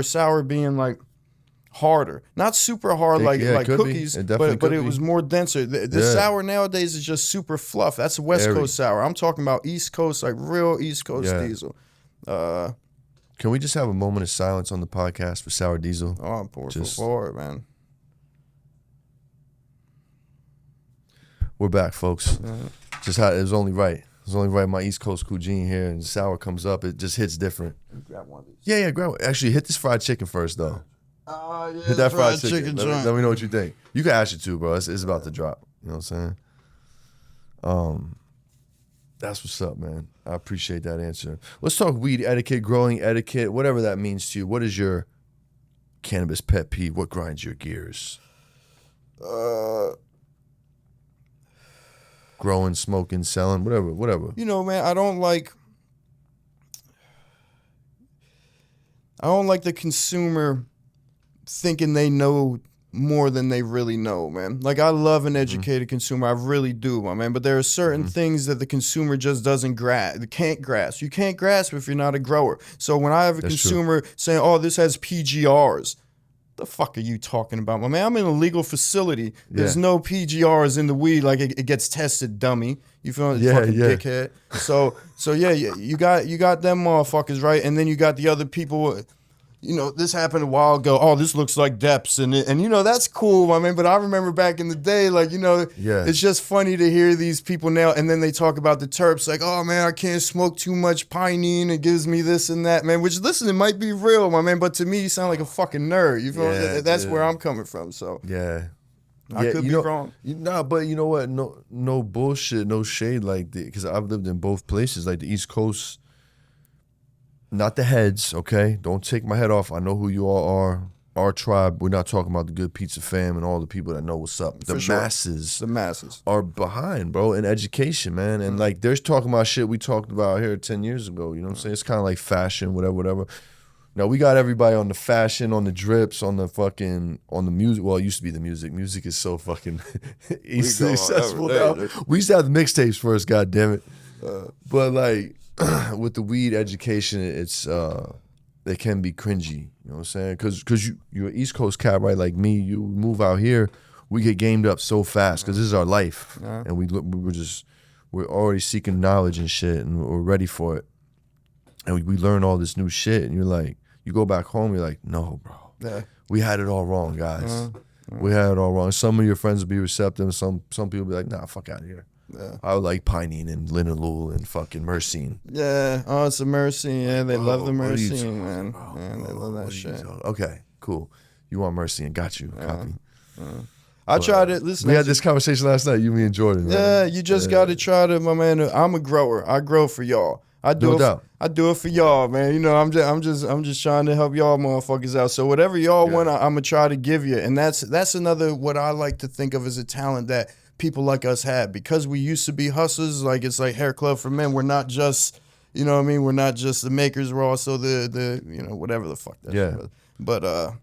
sour being like harder. Not super hard like cookies, but it was more denser. The sour nowadays is just super fluff. That's a West Coast sour. I'm talking about East Coast, like real East Coast diesel. Can we just have a moment of silence on the podcast for Sour Diesel? Oh, I'm pouring for it, man. We're back, folks. Just how it was only right. It was only right. My East Coast cuisine here, and sour comes up. It just hits different. Grab one of these. Yeah, grab one. Actually, hit this fried chicken first, though. Yeah, Hit that fried chicken. joint. Let me know what you think. You can ask it too, bro. It's about to drop. You know what I'm saying? That's what's up, man. I appreciate that answer. Let's talk weed etiquette, growing etiquette, whatever that means to you. What is your cannabis pet peeve? What grinds your gears? Growing, smoking, selling, whatever. You know, man, I don't like the consumer thinking they know more than they really know, man. Like, I love an educated consumer. I really do, my man. But there are certain things that the consumer just can't grasp. You can't grasp if you're not a grower. So when I have a consumer saying, oh, this has PGRs, the fuck are you talking about, my man? I'm in a legal facility. There's no PGRs in the weed. Like, it gets tested, dummy. You feel me? Fucking dickhead. So yeah, you got them motherfuckers, right? And then you got the other people. You know, this happened a while ago. Oh, this looks like Deps, and you know, that's cool, my man. But I remember back in the day, like, you know, it's just funny to hear these people now, and then they talk about the terps, like, oh man, I can't smoke too much pinene. It gives me this and that, man. Which, listen, it might be real, my man, but to me, you sound like a fucking nerd. You feel me? That's where I'm coming from. So I could be wrong. But you know what? No bullshit, no shade, like, because I've lived in both places, like the East Coast. Not the heads, okay? Don't take my head off. I know who you all are. Our tribe. We're not talking about the good pizza fam and all the people that know what's up. The masses are behind, bro, in education, man. And like, they're talking about shit we talked about here 10 years ago. You know what I'm saying? It's kind of like fashion, whatever. Now, we got everybody on the fashion, on the drips, on the music. Well, it used to be the music. Music is so fucking easily accessible now. We used to have the mixtapes first, God damn it. But like, with the weed education, it's it can be cringy. You know what I'm saying? Because you're an East Coast cat, right? Like me, you move out here, we get gamed up so fast because this is our life, and we're already seeking knowledge and shit, and we're ready for it, and we learn all this new shit, and you're like, you go back home, you're like, no, bro, we had it all wrong, guys. We had it all wrong. Some of your friends will be receptive. Some people will be like, nah, fuck out of here. I would like pinene and linalool and fucking myrcene. Yeah, it's a myrcene. Yeah, they love the myrcene, man. Man, they love that shit. Okay, cool. You want myrcene? Got you. Copy. I tried it. Listen, we had this conversation last night. You, me, and Jordan. Yeah, you just got to try to, my man. I'm a grower. I grow for y'all. I do it for y'all, man. You know, I'm just trying to help y'all motherfuckers out. So whatever y'all want, I'm gonna try to give you. And that's another what I like to think of as a talent that people like us have, because we used to be hustlers. Like, it's like Hair Club for Men. We're not just, you know what I mean? We're not just the makers. We're also the you know, whatever the fuck that is. But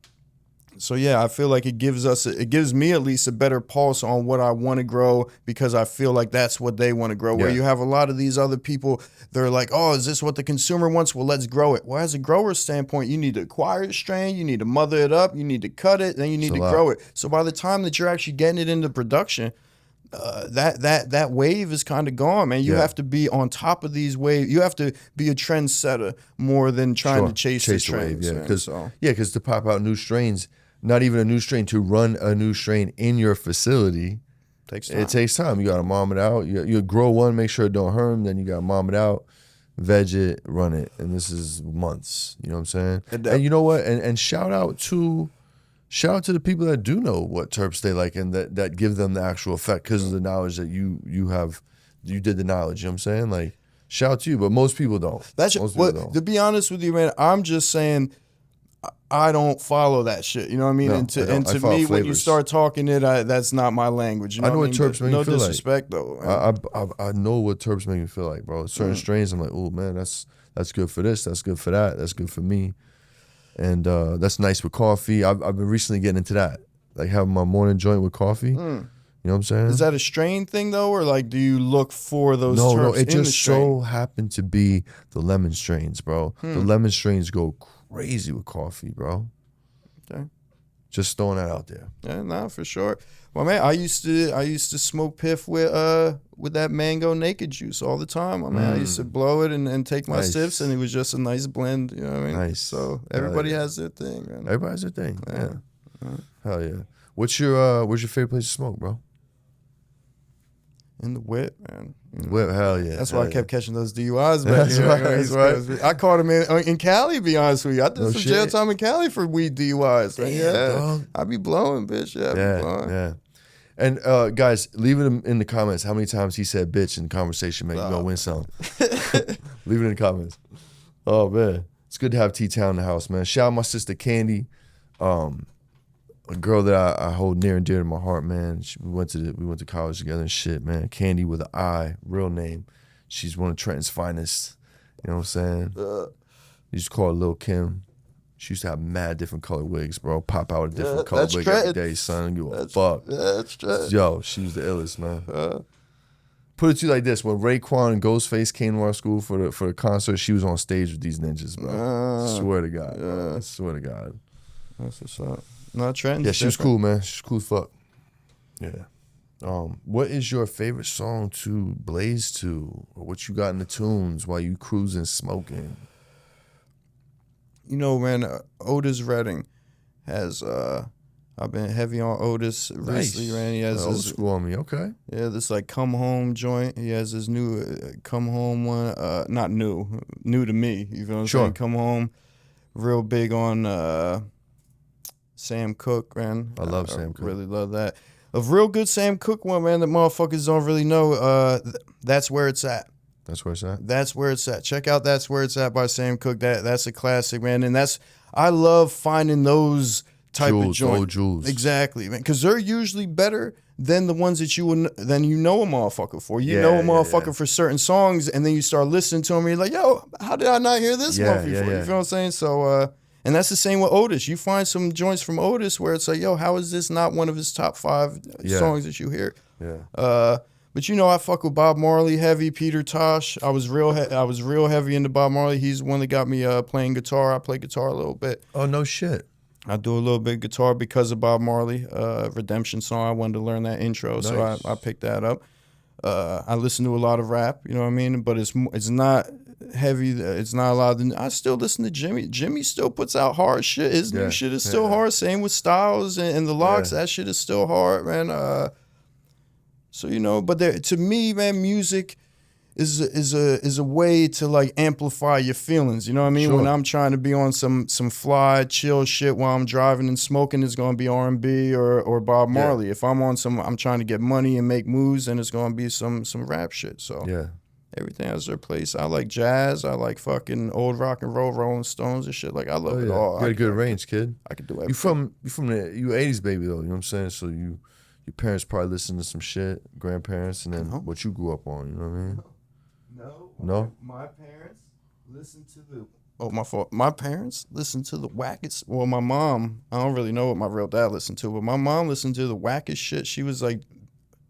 so yeah, I feel like it gives me at least a better pulse on what I want to grow, because I feel like that's what they want to grow. Where you have a lot of these other people, they're like, oh, is this what the consumer wants? Well, let's grow it. Well, as a grower standpoint, you need to acquire the strain, you need to mother it up, you need to cut it, then you need to grow it. So by the time that you're actually getting it into production, that wave is kind of gone, man. You have to be on top of these waves. You have to be a trendsetter more than trying to chase the trends. Because to pop out new strains, not even a new strain, to run a new strain in your facility, it takes time. You got to mom it out. You grow one, make sure it don't hurt them. Then you got to mom it out, veg it, run it. And this is months. You know what I'm saying? And you know what? And shout out to the people that do know what terps they like, and that give them the actual effect because of the knowledge that you did the knowledge. You know what I'm saying? Like, shout out to you, but most people don't. To be honest with you, man, I'm just saying I don't follow that shit. You know what I mean? No, and to me, flavors. when you start talking it, that's not my language. You know I know what I mean? terps make me feel like. No disrespect, though. I know what terps make me feel like, bro. Certain strains, I'm like, oh man, that's good for this. That's good for that. That's good for me. And that's nice with coffee. I've been recently getting into that, like having my morning joint with coffee. You know what I'm saying? Is that a strain thing though, or like do you look for those? No, it just so happened to be the lemon strains, bro. The lemon strains go crazy with coffee, bro. Okay, just throwing that out there. Yeah, nah, for sure. Well, man, I used to smoke Piff with that mango naked juice all the time. I mean, I used to blow it and take my sips, and it was just a nice blend. You know what I mean? Nice. So everybody has their thing, man. Everybody has their thing. Yeah. Hell yeah. Where's your favorite place to smoke, bro? In the whip, man. Whip, hell yeah. That's why I kept catching those DUIs back That's here. right, that's right. I caught him in Cali, to be honest with you. I did No some jail shit. time in Cali for weed DUIs. Damn, yeah. dog. I be blowing, bitch. Yeah, I be blowing. Yeah. And guys, leave it in the comments how many times he said bitch in the conversation, man. You're going to win some. Leave it in the comments. Oh, man. It's good to have T-Town in the house, man. Shout out my sister Candy, a girl that I hold near and dear to my heart, man. We went to college together and shit, man. Candy with an I, real name. She's one of Trenton's finest. You know what I'm saying? You used to call her Lil Kim. She used to have mad different color wigs, bro. Pop out a different color wig every day, son. Give a fuck. That's Trenton. Yo, she was the illest, man. Put it to you like this: when Raekwon and Ghostface came to our school for the concert, she was on stage with these ninjas, bro. Swear to God. Bro. I swear to God. That's what's up. No, Trenton. Yeah, she was cool, man. She was cool as fuck. Yeah. What is your favorite song to blaze to, or what you got in the tunes while you cruising, smoking? You know, man, Otis Redding has. I've been heavy on Otis recently, man. He has old this, school on me. Okay. Yeah, this like Come Home joint. He has his new Come Home one. Not new to me. You feel what I'm saying? Come Home. Real big on Sam Cooke, man. I love Sam Cooke. Really love that. A real good Sam Cooke one, man, that motherfuckers don't really know. That's Where It's At. That's where it's at? That's Where It's At. Check out That's Where It's At by Sam Cooke. That's a classic, man. And I love finding those type of joints. Old jewels. Exactly, man. Because they're usually better than the ones that you a motherfucker for. You know a motherfucker for certain songs, and then you start listening to them, and you're like, yo, how did I not hear this one before? You feel what I'm saying? So, and that's the same with Otis. You find some joints from Otis where it's like, yo, how is this not one of his top 5 songs that you hear? Yeah. But you know, I fuck with Bob Marley heavy, Peter Tosh. I was real heavy into Bob Marley. He's the one that got me playing guitar. I play guitar a little bit. Oh, no shit. I do a little bit of guitar because of Bob Marley, Redemption Song. I wanted to learn that intro, Nice. so I picked that up. I listen to a lot of rap, you know what I mean? But it's not heavy. It's not a lot. I still listen to Jimmy. Jimmy still puts out hard shit. His new shit is still hard. Same with Styles and the Locks. That shit is still hard, man. So you know, but to me, man, music is a way to like amplify your feelings. You know what I mean? Sure. When I'm trying to be on some fly, chill shit while I'm driving and smoking, it's gonna be R&B or Bob Marley. If I'm on I'm trying to get money and make moves, then it's gonna be some rap shit. So everything has their place. I like jazz. I like fucking old rock and roll, Rolling Stones and shit. Like I love it all. You got a good range, kid. I could do everything. You from the 80s baby though, you know what I'm saying? So your parents probably listened to some shit, grandparents, and then what you grew up on, you know what I mean? No? My parents listened to the... Oh, my fault. My parents listened to the wackest... Well, my mom, I don't really know what my real dad listened to, but my mom listened to the wackest shit. She was like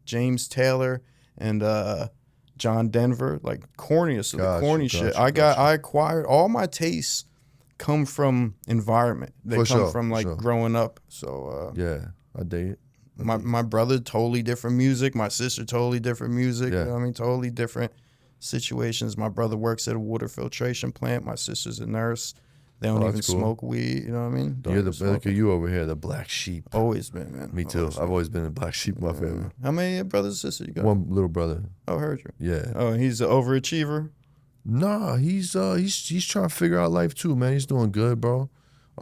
James Taylor and John Denver, like corniest of the corny shit. I acquired... All my tastes come from environment. They come from growing up. So... yeah, I dig it. My brother, totally different music. My sister, totally different music. Yeah. You know what I mean? Totally different situations. My brother works at a water filtration plant. My sister's a nurse. They don't even smoke weed. You know what I mean? Look at you over here, the black sheep. Always been, man. Me too. I've always been a black sheep in my family. How many brothers and sisters you got? One little brother. Oh, heard you. Yeah. Oh, he's an overachiever? Nah, he's trying to figure out life too, man. He's doing good, bro.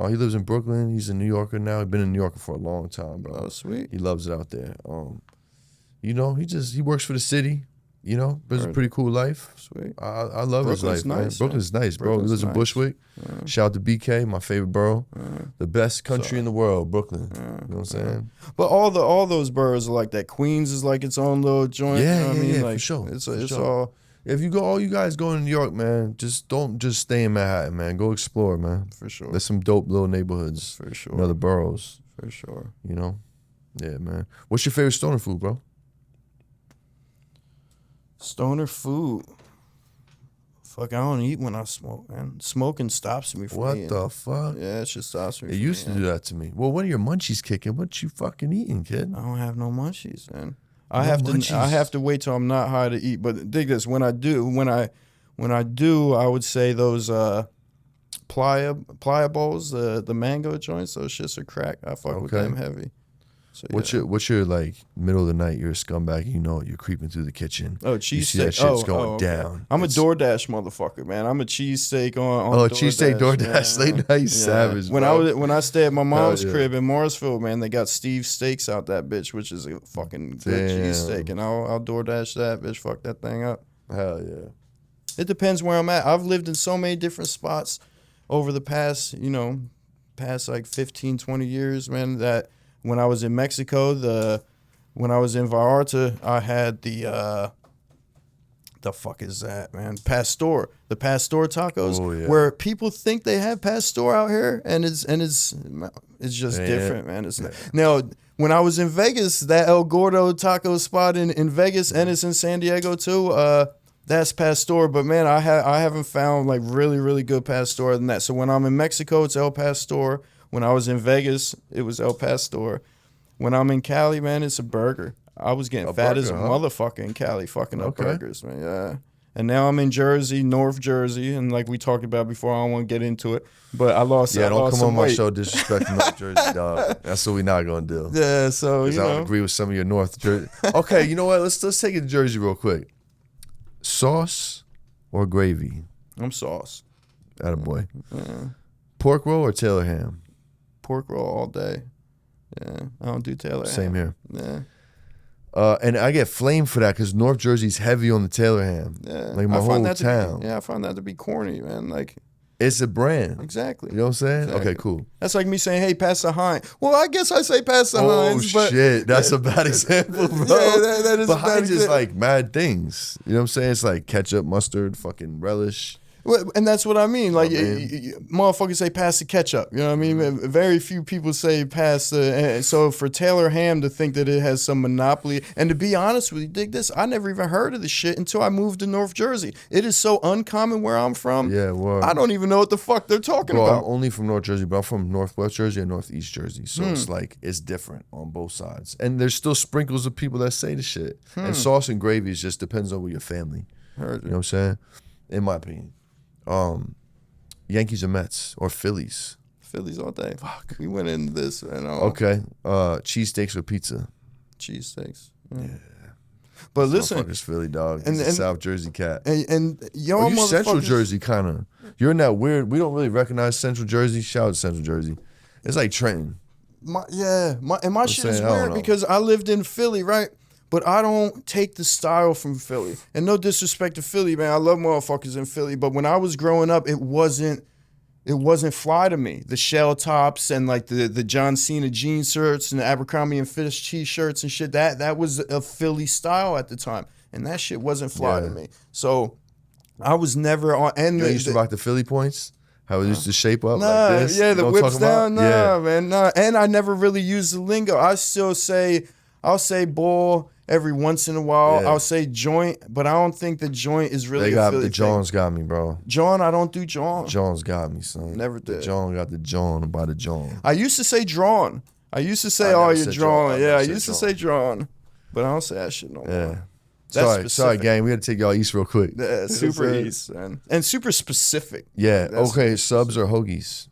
He lives in Brooklyn. He's a New Yorker now. He's been in New York for a long time, bro. Oh, sweet. He loves it out there. You know, he works for the city. You know, lives a pretty cool life. Sweet. I love his life, man. Brooklyn's nice, bro. He lives in Bushwick. Shout out to BK, my favorite borough. The best country in the world, Brooklyn. You know what I'm saying? But all those boroughs are like that. Queens is like its own little joint. Yeah, you know what I mean? Like, for sure. It's all... If all you guys go to New York, man, don't stay in Manhattan, man. Go explore, man. For sure. There's some dope little neighborhoods. For sure. In other boroughs. For sure. You know? Yeah, man. What's your favorite stoner food, bro? Stoner food. Fuck, I don't eat when I smoke, man. Smoking stops me from eating. What the fuck? Yeah, it just stops me It from used to do that to me. Well, when are your munchies kicking? What you fucking eating, kid? I don't have no munchies, man. I have to wait till I'm not high to eat. But dig this, when I do, I would say those pliables, the mango joints, those shits are crack. I fuck with them heavy. So, What's your like middle of the night? You're a scumbag. You know it. You're creeping through the kitchen. Oh, You cheesesteak. see that shit's going okay. down. I'm It's- a DoorDash motherfucker, man. I'm a cheesesteak on cheesesteak DoorDash late night savage. When bro. I stay at my mom's yeah. crib in Morrisville, man, they got Steve's Steaks out that bitch, which is a fucking good Damn. cheesesteak, and I'll DoorDash that bitch. Fuck that thing up. Hell yeah. It depends where I'm at. I've lived in so many different spots over the past like 15, 20 years, man, that when I was in Mexico, when I was in Vallarta, I had the fuck is that, man? Pastor. The Pastor tacos, where people think they have Pastor out here, and it's just different, man. It's not. Now, when I was in Vegas, that El Gordo taco spot in Vegas, and it's in San Diego too, that's Pastor, but man, I haven't found like really, really good Pastor than that. So when I'm in Mexico, it's El Pastor. When I was in Vegas, it was El Pastor. When I'm in Cali, man, it's a burger. I was getting fat as a motherfucker in Cali, fucking up burgers, man. Yeah. And now I'm in Jersey, North Jersey, and like we talked about before, I don't want to get into it, but I lost. Yeah, don't come on my weight. show disrespecting North Jersey, dog. That's what we not gonna do. Yeah, so I don't agree with some of your North Jersey. Okay, you know what? Let's take it to Jersey real quick. Sauce or gravy? I'm sauce. Attaboy. Pork roll or Taylor ham? Pork roll all day. Yeah, I don't do Taylor ham. Same here. Yeah. And I get flamed for that because North Jersey's heavy on the Taylor ham. Yeah. Like my whole town. I find that to be corny, man. Like, it's a brand. Exactly. You know what I'm saying? Exactly. Okay, cool. That's like me saying, hey, pass the Heinz. Well, I guess I say pass the Heinz. Oh, shit. That's a bad example, bro. Yeah, that is but a bad Heinz is example. like mad things. You know what I'm saying? It's like ketchup, mustard, fucking relish. Well, and that's what I mean. Like, motherfuckers say pass the ketchup. You know what I mean? Very few people say pass the. And so for Taylor ham to think that it has some monopoly, and to be honest with you, dig this, I never even heard of the shit until I moved to North Jersey. It is so uncommon where I'm from. Yeah, well, I don't even know what the fuck they're talking bro, about. I'm only from North Jersey, but I'm from Northwest Jersey and Northeast Jersey. So it's like, it's different on both sides. And there's still sprinkles of people that say the shit. And sauce and gravy is just depends on your family. You know what I'm saying? In my opinion. Yankees or Mets or Phillies? Phillies all day. Fuck. We went into this. Okay. Cheesesteaks or pizza? Cheesesteaks. Yeah. But listen. Motherfucker's Philly, dog. He's a South Jersey cat. And y'all you Central motherfuckers- Jersey, kind of. You're in that weird, we don't really recognize Central Jersey. Shout out to Central Jersey. It's like Trenton. My shit is saying, I don't weird know. because I lived in Philly, right? But I don't take the style from Philly. And no disrespect to Philly, man. I love motherfuckers in Philly. But when I was growing up, it wasn't fly to me. The shell tops and like the John Cena jean shirts and the Abercrombie and Fitch t-shirts and shit. That was a Philly style at the time. And that shit wasn't fly to me. So I was never on. And You used to rock the Philly points? How it used to shape up nah, like this? yeah, You the know what I'm whips talking down. about? Nah, Yeah. man, nah. And I never really use the lingo. I'll say bull every once in a while. Yeah. I'll say joint, but I don't think the joint is really They a got Philly the thing. Johns got me, bro. John, I don't do John. Johns got me, son. Never The did. John got the John by the John. I used to say drawn. I used to say, I oh, never you're said drawn. drawn. I Yeah, never I said used to drawn. say drawn, but I don't say that shit no more. Yeah. That's Sorry, specific. gang. We got to take y'all east real quick. Yeah, You know what I'm super saying? east, man. And super specific. Yeah. That's Okay. Subs or hoagies?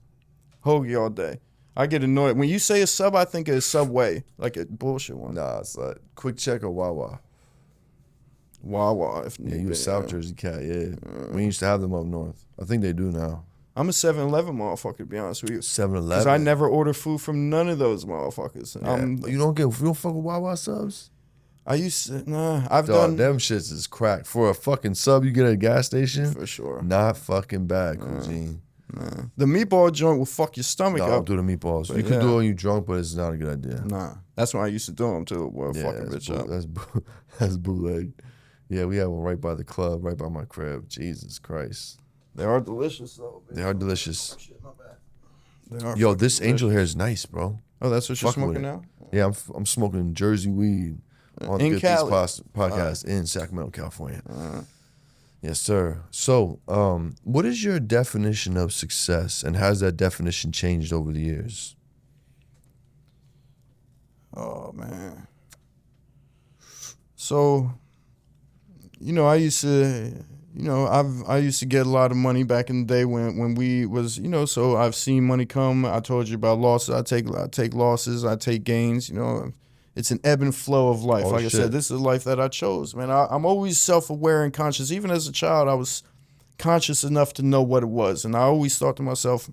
Hoagie all day. I get annoyed. When you say a sub, I think of a Subway, like a bullshit one. Nah, it's like Quick Check or Wawa. Wawa, if need Yeah, you be, a South Jersey cat. Yeah. We used to have them up north. I think they do now. I'm a 7-Eleven motherfucker, to be honest with you. 7-Eleven. Because I never order food from none of those motherfuckers. Yeah. You don't fuck with Wawa subs? I used to, nah, I've Dog, done, them shits is crack. For a fucking sub you get at a gas station, for sure. not fucking bad, cuisine. Nah. The meatball joint will fuck your stomach No, up. don't do the meatballs. But You can yeah. do it when you drunk, but it's not a good idea. Nah, that's when I used to do them too. Boy, Yeah, fucking that's bitch up. that's bootleg. Yeah, we have one right by the club, right by my crib. Jesus Christ. They are delicious though. They are delicious. Shit, my bad. They are Yo, fucking this angel delicious. hair is nice, bro. Oh, that's what you're Fuck with smoking it. now? Yeah, I'm smoking Jersey weed on the In Good Cali. Peace podcast in Sacramento, California. Yes, sir. So, what is your definition of success, and has that definition changed over the years? Oh man. So, I used to, I used to get a lot of money back in the day when we was, so I've seen money come. I told you about losses. I take losses. I take gains. It's an ebb and flow of life. Oh, like I said, this is the life that I chose, man. I'm always self-aware and conscious. Even as a child, I was conscious enough to know what it was. And I always thought to myself,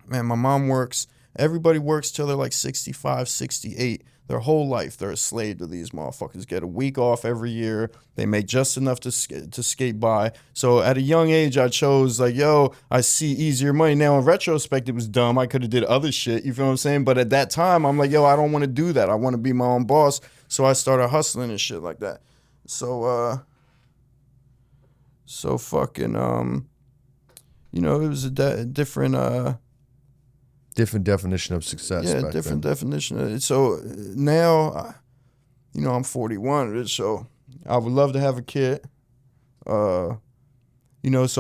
man, my mom works. Everybody works till they're like 65, 68. Their whole life, they're a slave to these motherfuckers. Get a week off every year. They make just enough to skate by. So at a young age, I chose like, I see easier money. Now, in retrospect, it was dumb. I could have did other shit. You feel what I'm saying? But at that time, I'm like, I don't want to do that. I want to be my own boss. So I started hustling and shit like that. So fucking, it was a different... different definition of success. Yeah, different definition. So now, I'm 41, so I would love to have a kid. So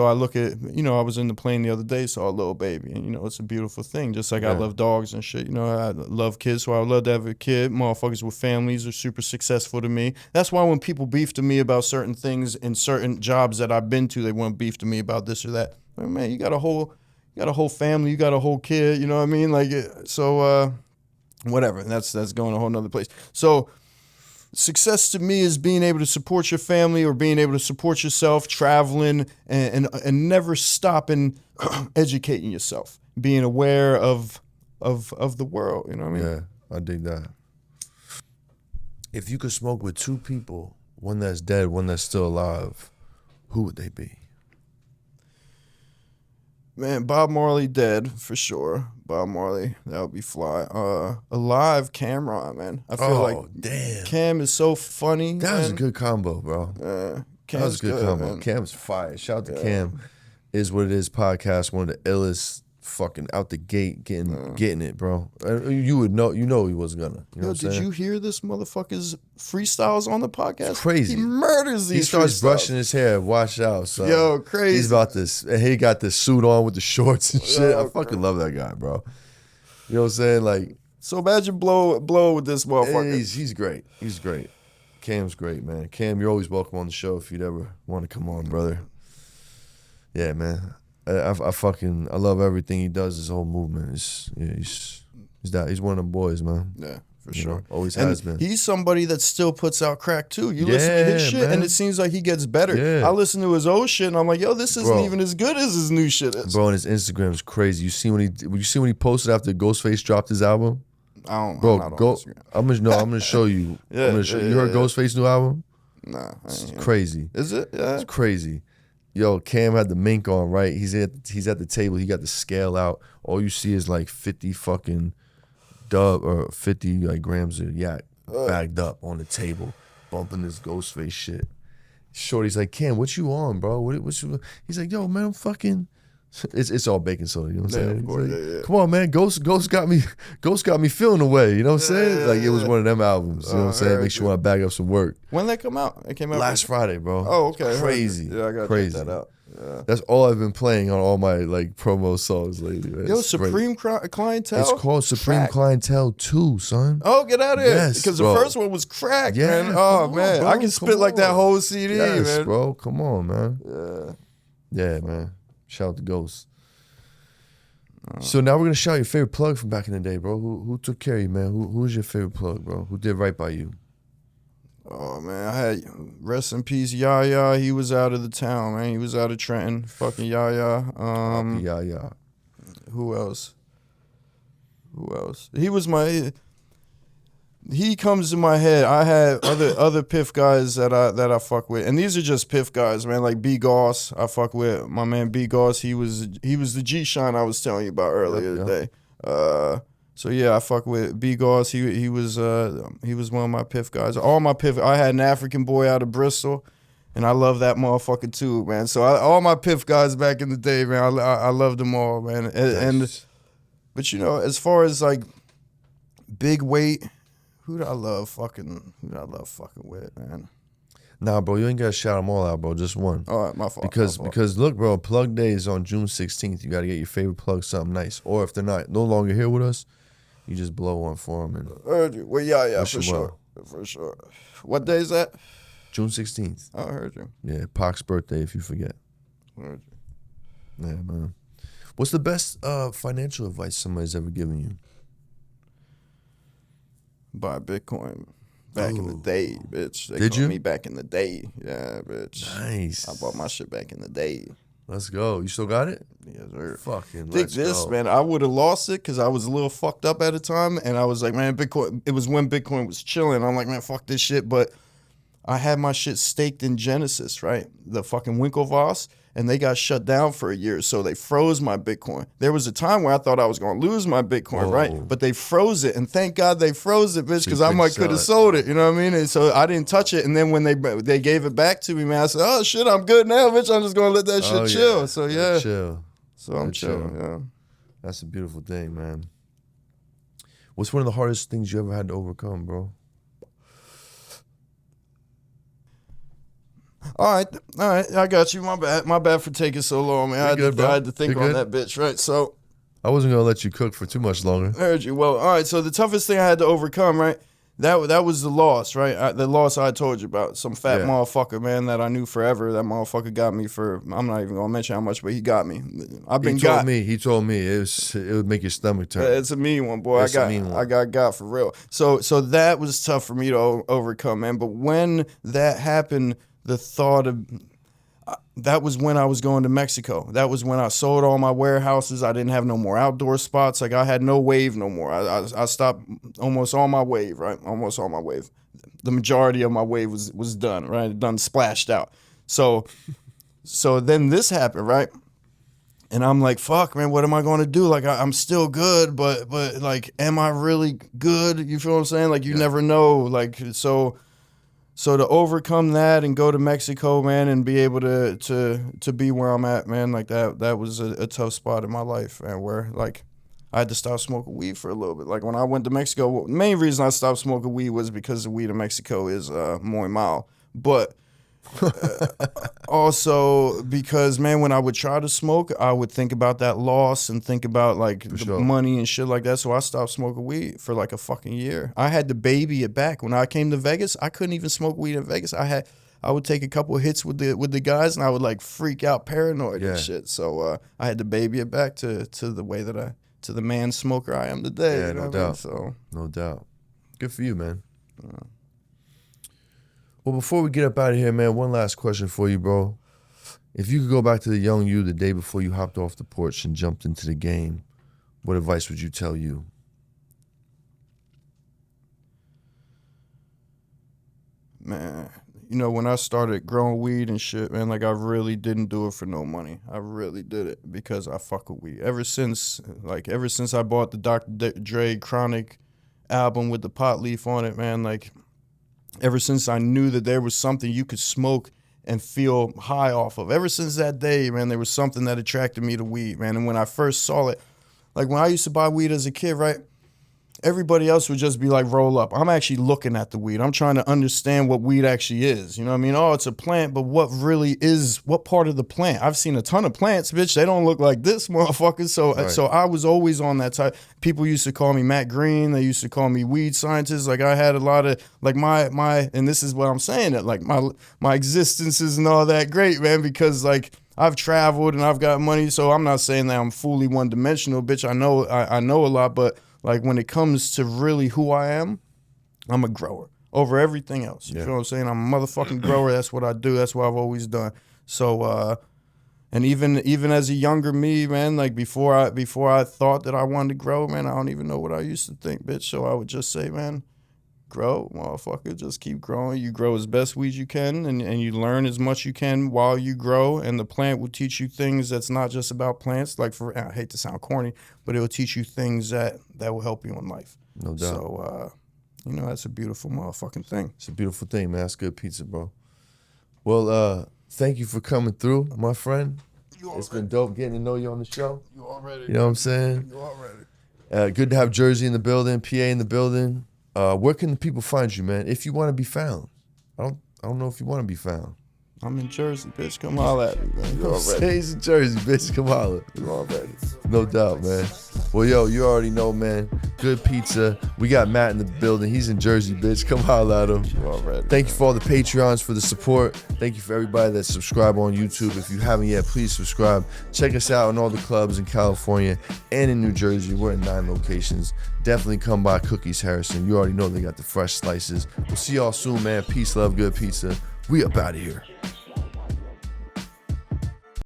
I look at, I was in the plane the other day, saw a little baby, and it's a beautiful thing. Just like I love dogs and shit. I love kids, so I would love to have a kid. Motherfuckers with families are super successful to me. That's why when people beef to me about certain things in certain jobs that I've been to, they want to beef to me about this or that. Like, man, you got a whole family, you got a whole kid, you know what I mean? Like, so, whatever. That's going a whole nother place. So success to me is being able to support your family or being able to support yourself, traveling and never stopping educating yourself, being aware of the world, you know what I mean? Yeah, I dig that. If you could smoke with two people, one that's dead, one that's still alive, who would they be? Man, Bob Marley dead for sure. Bob Marley, that would be fly. Alive, Cameron, man. I feel like damn. Cam is so funny. That was a good combo, bro. That was a good combo. Man. Cam's fire. Shout out to Cam. Is What It Is podcast, one of the illest fucking out the gate getting it, bro. You would know, he wasn't gonna. You know what I'm did saying? you hear this motherfucker's freestyles on the podcast? It's crazy. He murders these. He starts freestyles. brushing his hair. Watch out, son. Yo, crazy. He's about this. And he got this suit on with the shorts and shit. Yo, I fucking love that guy, bro. You know what I'm saying? Like, so imagine blow with this motherfucker. he's great. He's great. Cam's great, man. Cam, you're always welcome on the show if you'd ever want to come on, brother. Yeah, man. I love everything he does. His whole movement he's one of them boys, man. Yeah, for sure. Always and has been. He's somebody that still puts out crack too. You listen to his shit, man. and it seems like he gets better. Yeah. I listen to his old shit, and I'm like, this isn't even as good as his new shit is. Bro, and his Instagram is crazy. You see when he posted after Ghostface dropped his album? I'm Bro, not on go. Instagram. I'm gonna show you. Yeah, I'm gonna show you. You heard Ghostface new album? Nah, It's crazy. Is it? Yeah. It's crazy. Yo, Cam had the mink on, right? He's at the table. He got the scale out. All you see is like 50 fucking 50 like grams of yak bagged up on the table, bumping this Ghostface shit. Shorty's like, Cam, what you on, bro? What you? He's like, yo, man, I'm fucking. It's all baking soda, you know what I'm saying? Of course, Like, come on, man, Ghost got me feeling away, you know what I'm saying? Like it was one of them albums, you know what I'm saying? Makes you want to bag up some work. When that come out? It came out Last Friday, bro. Oh, okay. Crazy. Yeah, I gotta crazy. check that out. Yeah. That's all I've been playing on all my like promo songs lately. Man. Yo, It's great. Supreme Clientele. It's called Supreme Crack. Clientele 2, son. Oh, get out of here! Yes, Because bro. the first one was crack, Yeah, man. come Oh on, man, bro, I can come spit like that on. whole CD, Yes, man. bro. Come on, man. Yeah. Yeah, man. Shout out to Ghost. So now we're gonna shout your favorite plug from back in the day, bro. Who took care of you, man? Who was your favorite plug, bro? Who did right by you? Oh man, I had rest in peace, Yaya. He was out of the town, man. He was out of Trenton. Fucking Yaya. Yeah. Who else? He was my. He comes to my head. I had other Piff guys that I fuck with, and these are just Piff guys, man. Like B Goss, I fuck with my man B Goss. He was the G Shine I was telling you about earlier today. So yeah, I fuck with B Goss. He was one of my Piff guys. All my Piff. I had an African boy out of Bristol, and I love that motherfucker too, man. So all my Piff guys back in the day, man. I loved them all, man. But you know, as far as like big weight. Who do I love fucking with, man? Nah, bro, you ain't gotta shout them all out, bro. Just one. All right, my fault. Because look, bro, plug day is on June 16th. You gotta get your favorite plug something nice. Or if they're no longer here with us, you just blow one for them. And Heard you. Well, yeah, wish for you sure. well. For sure. What day is that? June 16th. I heard you. Yeah, Pac's birthday, if you forget. Heard you. Yeah, man. What's the best financial advice somebody's ever given you? Buy Bitcoin. Back in the day, bitch. They Did called you? me back in the day. Yeah, bitch. Nice. I bought my shit back in the day. Let's go. You still got it? Yes, sir. Fucking Dig let's this, go. man. I would have lost it because I was a little fucked up at the time, and I was like, man, Bitcoin. It was when Bitcoin was chilling. I'm like, man, fuck this shit. But I had my shit staked in Genesis, right? The fucking Winklevoss, and they got shut down for a year, so they froze my Bitcoin. There was a time where I thought I was gonna lose my Bitcoin, right? But they froze it, and thank God they froze it, bitch, because I might could have sold it. You know what I mean? And so I didn't touch it. And then when they gave it back to me, man, I said, oh shit, I'm good now, bitch. I'm just gonna let that shit chill. Yeah. So yeah, Chill. so I'm chilling. Yeah. That's a beautiful thing, man. What's one of the hardest things you ever had to overcome, bro? All right, I got you. My bad for taking so long, man. I had to think on that bitch, right? So I wasn't gonna let you cook for too much longer. I heard you. Well, all right. So the toughest thing I had to overcome, right? That was the loss, right? The loss I told you about. Some fat motherfucker, man, that I knew forever. That motherfucker got me for. I'm not even gonna mention how much, but he got me. He told me it would make your stomach turn. It's a mean one, boy. I got for real. So that was tough for me to overcome, man. But when that happened, the thought of that was when I was going to Mexico. That was when I sold all my warehouses. I didn't have no more outdoor spots. Like I had no wave no more. I stopped almost all my wave, right? Almost all my wave. The majority of my wave was done, right? Done splashed out. So then this happened, right? And I'm like, fuck, man, what am I going to do? Like, I'm still good, but like, am I really good? You feel what I'm saying? Like, you never know. Like, so to overcome that and go to Mexico, man, and be able to be where I'm at, man, like that was a tough spot in my life, man, where like I had to stop smoking weed for a little bit. Like when I went to Mexico, the main reason I stopped smoking weed was because the weed in Mexico is muy mal. But also because, man, when I would try to smoke, I would think about that loss and think about like money and shit like that. So I stopped smoking weed for like a fucking year. I had to baby it back. When I came to Vegas, I couldn't even smoke weed in Vegas. I would take a couple of hits with the guys and I would like freak out paranoid and shit. So I had to baby it back to the way that to the man smoker I am today. Yeah, you know no what I mean? doubt. So no doubt. Good for you, man. Well, before we get up out of here, man, one last question for you, bro. If you could go back to the young you the day before you hopped off the porch and jumped into the game, what advice would you tell you? Man, you know, when I started growing weed and shit, man, like I really didn't do it for no money. I really did it because I fuck with weed. Ever since I bought the Dr. Dre Chronic album with the pot leaf on it, man, like ever since I knew that there was something you could smoke and feel high off of. Ever since that day, man, there was something that attracted me to weed, man. And when I first saw it, like when I used to buy weed as a kid, right? Everybody else would just be like, roll up. I'm actually looking at the weed. I'm trying to understand what weed actually is. You know what I mean? Oh, it's a plant, but what part of the plant? I've seen a ton of plants, bitch. They don't look like this, motherfucker. So I was always on that type. People used to call me Matt Green. They used to call me weed scientist. Like I had a lot of, like my, and this is what I'm saying, that like my existence isn't all that great, man, because like I've traveled and I've got money. So I'm not saying that I'm fully one dimensional, bitch. I know a lot, but like when it comes to really who I am, I'm a grower over everything else. You feel what I'm saying? I'm a motherfucking grower. That's what I do. That's what I've always done. So, and even as a younger me, man, like before I thought that I wanted to grow, man, I don't even know what I used to think, bitch. So I would just say, man, grow, motherfucker. Just keep growing. You grow as best weed you can, and you learn as much you can while you grow. And the plant will teach you things that's not just about plants. Like I hate to sound corny, but it will teach you things that will help you in life. No doubt. So, that's a beautiful motherfucking thing. It's a beautiful thing, man. That's good pizza, bro. Well, thank you for coming through, my friend. It's been dope getting to know you on the show. You already. You know what I'm saying? You already. Good to have Jersey in the building, PA in the building. Where can the people find you, man? If you want to be found. I don't know if you want to be found. I'm in Jersey, bitch. Come holler at me, man. You already. He's in Jersey, bitch. Come holler. You already. No doubt, man. Well, yo, you already know, man. Good pizza. We got Matt in the building. He's in Jersey, bitch. Come holler at him. You already. Thank you for all the Patreons for the support. Thank you for everybody that subscribe on YouTube. If you haven't yet, please subscribe. Check us out in all the clubs in California and in New Jersey. We're in 9 locations. Definitely come by Cookies Harrison. You already know they got the fresh slices. We'll see y'all soon, man. Peace, love, good pizza. We up out of here.